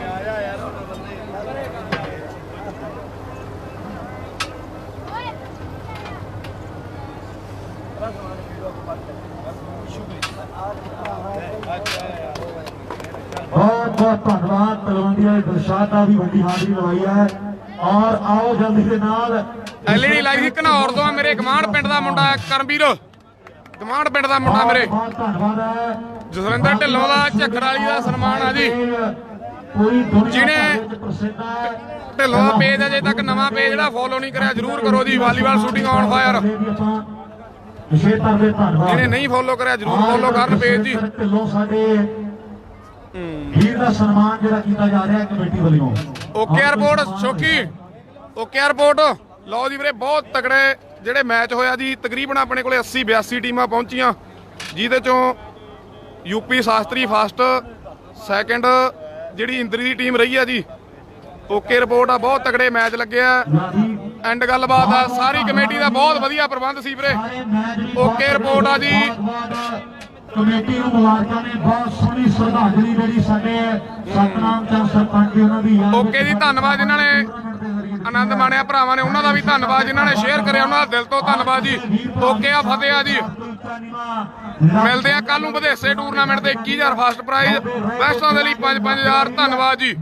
ਆਇਆ ਯਾਰ ਬਹੁਤ ਬਹੁਤ ਧੰਨਵਾਦ ਤਲਵੰਡੀ ਵਾਲੇ ਦਿਲਸ਼ਾਦ ਦਾ ਵੀ ਵੱਡੀ ਹਾਜ਼ਰੀ ਲਵਾਈ ਹੈ। ਔਰ ਆਓ ਜਲਦੀ ਦੇ ਨਾਲ ਐਲਈਡੀ ਲਾਈ ਸੀ ਘਨੌਰ ਤੋਂ ਆ ਮੇਰੇ ਗਮਾਂਡ ਪਿੰਡ ਦਾ ਮੁੰਡਾ ਕਰਮਵੀਰ, ਗਮਾਂਡ ਪਿੰਡ ਦਾ ਮੁੰਡਾ ਮੇਰੇ ਬਹੁਤ ਧੰਨਵਾਦ ਹੈ ਜਸਵਿੰਦਰ ਢਿੱਲੋਂ ਦਾ ਝੱਖੜ ਵਾਲੀ ਦਾ ਸਨਮਾਨ ਆ ਜੀ। ਪੂਰੀ ਦੁਨੀਆ ਜਿਹਨੇ ਵਿੱਚ ਪ੍ਰਸਿੱਧ ਹੈ। ਢਿੱਲੋਂ ਦਾ ਪੇਜ ਅਜੇ ਤੱਕ ਨਵਾਂ ਪੇਜ ਜਿਹੜਾ ਫੋਲੋ ਨਹੀਂ ਕਰਿਆ ਜਰੂਰ ਕਰੋ ਜੀ। ਵਾਲੀਬਾਲ ਸ਼ੂਟਿੰਗ ਔਨ ਫਾਇਰ, ਵਿਸ਼ੇਸ਼ ਤੌਰ ਤੇ ਧੰਨਵਾਦ। ਜਿਹਨੇ ਨਹੀਂ ਫੋਲੋ ਕਰਿਆ ਜਰੂਰ ਫੋਲੋ ਕਰਨ ਪੇਜ ਜੀ। ਢਿੱਲੋਂ ਸਾਡੇ ਵੀਰ ਦਾ ਸਨਮਾਨ ਜਿਹੜਾ ਕੀਤਾ ਜਾ ਰਿਹਾ ਕਮੇਟੀ ਵੱਲੋਂ। ਓਕੇ 에ਅਰਪੋਰਟ ਸ਼ੋਕੀ, ਓਕੇ 에ਅਰਪੋਰਟ। ਲਓ ਜੀ ਵੀਰੇ, ਬਹੁਤ ਤਕੜੇ ਜਿਹੜੇ ਮੈਚ ਹੋਇਆ ਜੀ। ਤਕਰੀਬਨ ਆਪਣੇ ਕੋਲੇ 80-82 ਟੀਮਾਂ ਪਹੁੰਚੀਆਂ, ਜਿਹਦੇ ਚੋਂ ਯੂਪੀ ਸ਼ਾਸਤਰੀ ਫਸਟ, ਸੈਕੰਡ ਜਿਹੜੀ ਇੰਦਰੀ ਦੀ ਟੀਮ ਰਹੀ ਆ ਜੀ। ਓਕੇ ਰਿਪੋਰਟ ਆ, ਬਹੁਤ ਤਕੜੇ ਮੈਚ ਲੱਗਿਆ। ਐਂਡ ਗੱਲਬਾਤ ਆ, ਸਾਰੀ ਕਮੇਟੀ ਦਾ ਬਹੁਤ ਵਧੀਆ ਪ੍ਰਬੰਧ ਸੀ ਵੀਰੇ। ਓਕੇ ਰਿਪੋਰਟ ਆ ਜੀ। ਕਮੇਟੀ ਨੂੰ ਮੁਬਾਰਕਾਂ ਨੇ, ਬਹੁਤ ਸੋਹਣੀ ਸ਼ਰਧਾਂਜਲੀ ਜਿਹੜੀ ਸਾਡੇ ਸਤਨਾਮ ਚੰਦ ਸਰਪੰਚ ਜੀ ਉਹਨਾਂ ਦੀ ਓਕੇ ਜੀ, ਧੰਨਵਾਦ ਜਿਨ੍ਹਾਂ ਨੇ ਆਨੰਦ ਮਾਣਿਆ, ਭਰਾਵਾਂ ਨੇ ਉਹਨਾਂ ਦਾ ਵੀ ਧੰਨਵਾਦ, ਜਿਨ੍ਹਾਂ ਨੇ ਸ਼ੇਅਰ ਕਰਿਆ ਉਹਨਾਂ ਦਾ ਦਿਲ ਤੋਂ ਧੰਨਵਾਦ ਜੀ। ਓਕੇ ਆ, ਫਤਿਹ ਆ ਜੀ। ਮਿਲਦੇ ਆ ਕੱਲ ਨੂੰ ਵਧੇਸੇ ਟੂਰਨਾਮੈਂਟ ਦੇ 21000 ਫਸਟ ਪ੍ਰਾਈਜ਼, ਬੈਸਟਾਂ ਦੇ ਲਈ 5-5000। ਧੰਨਵਾਦ ਜੀ।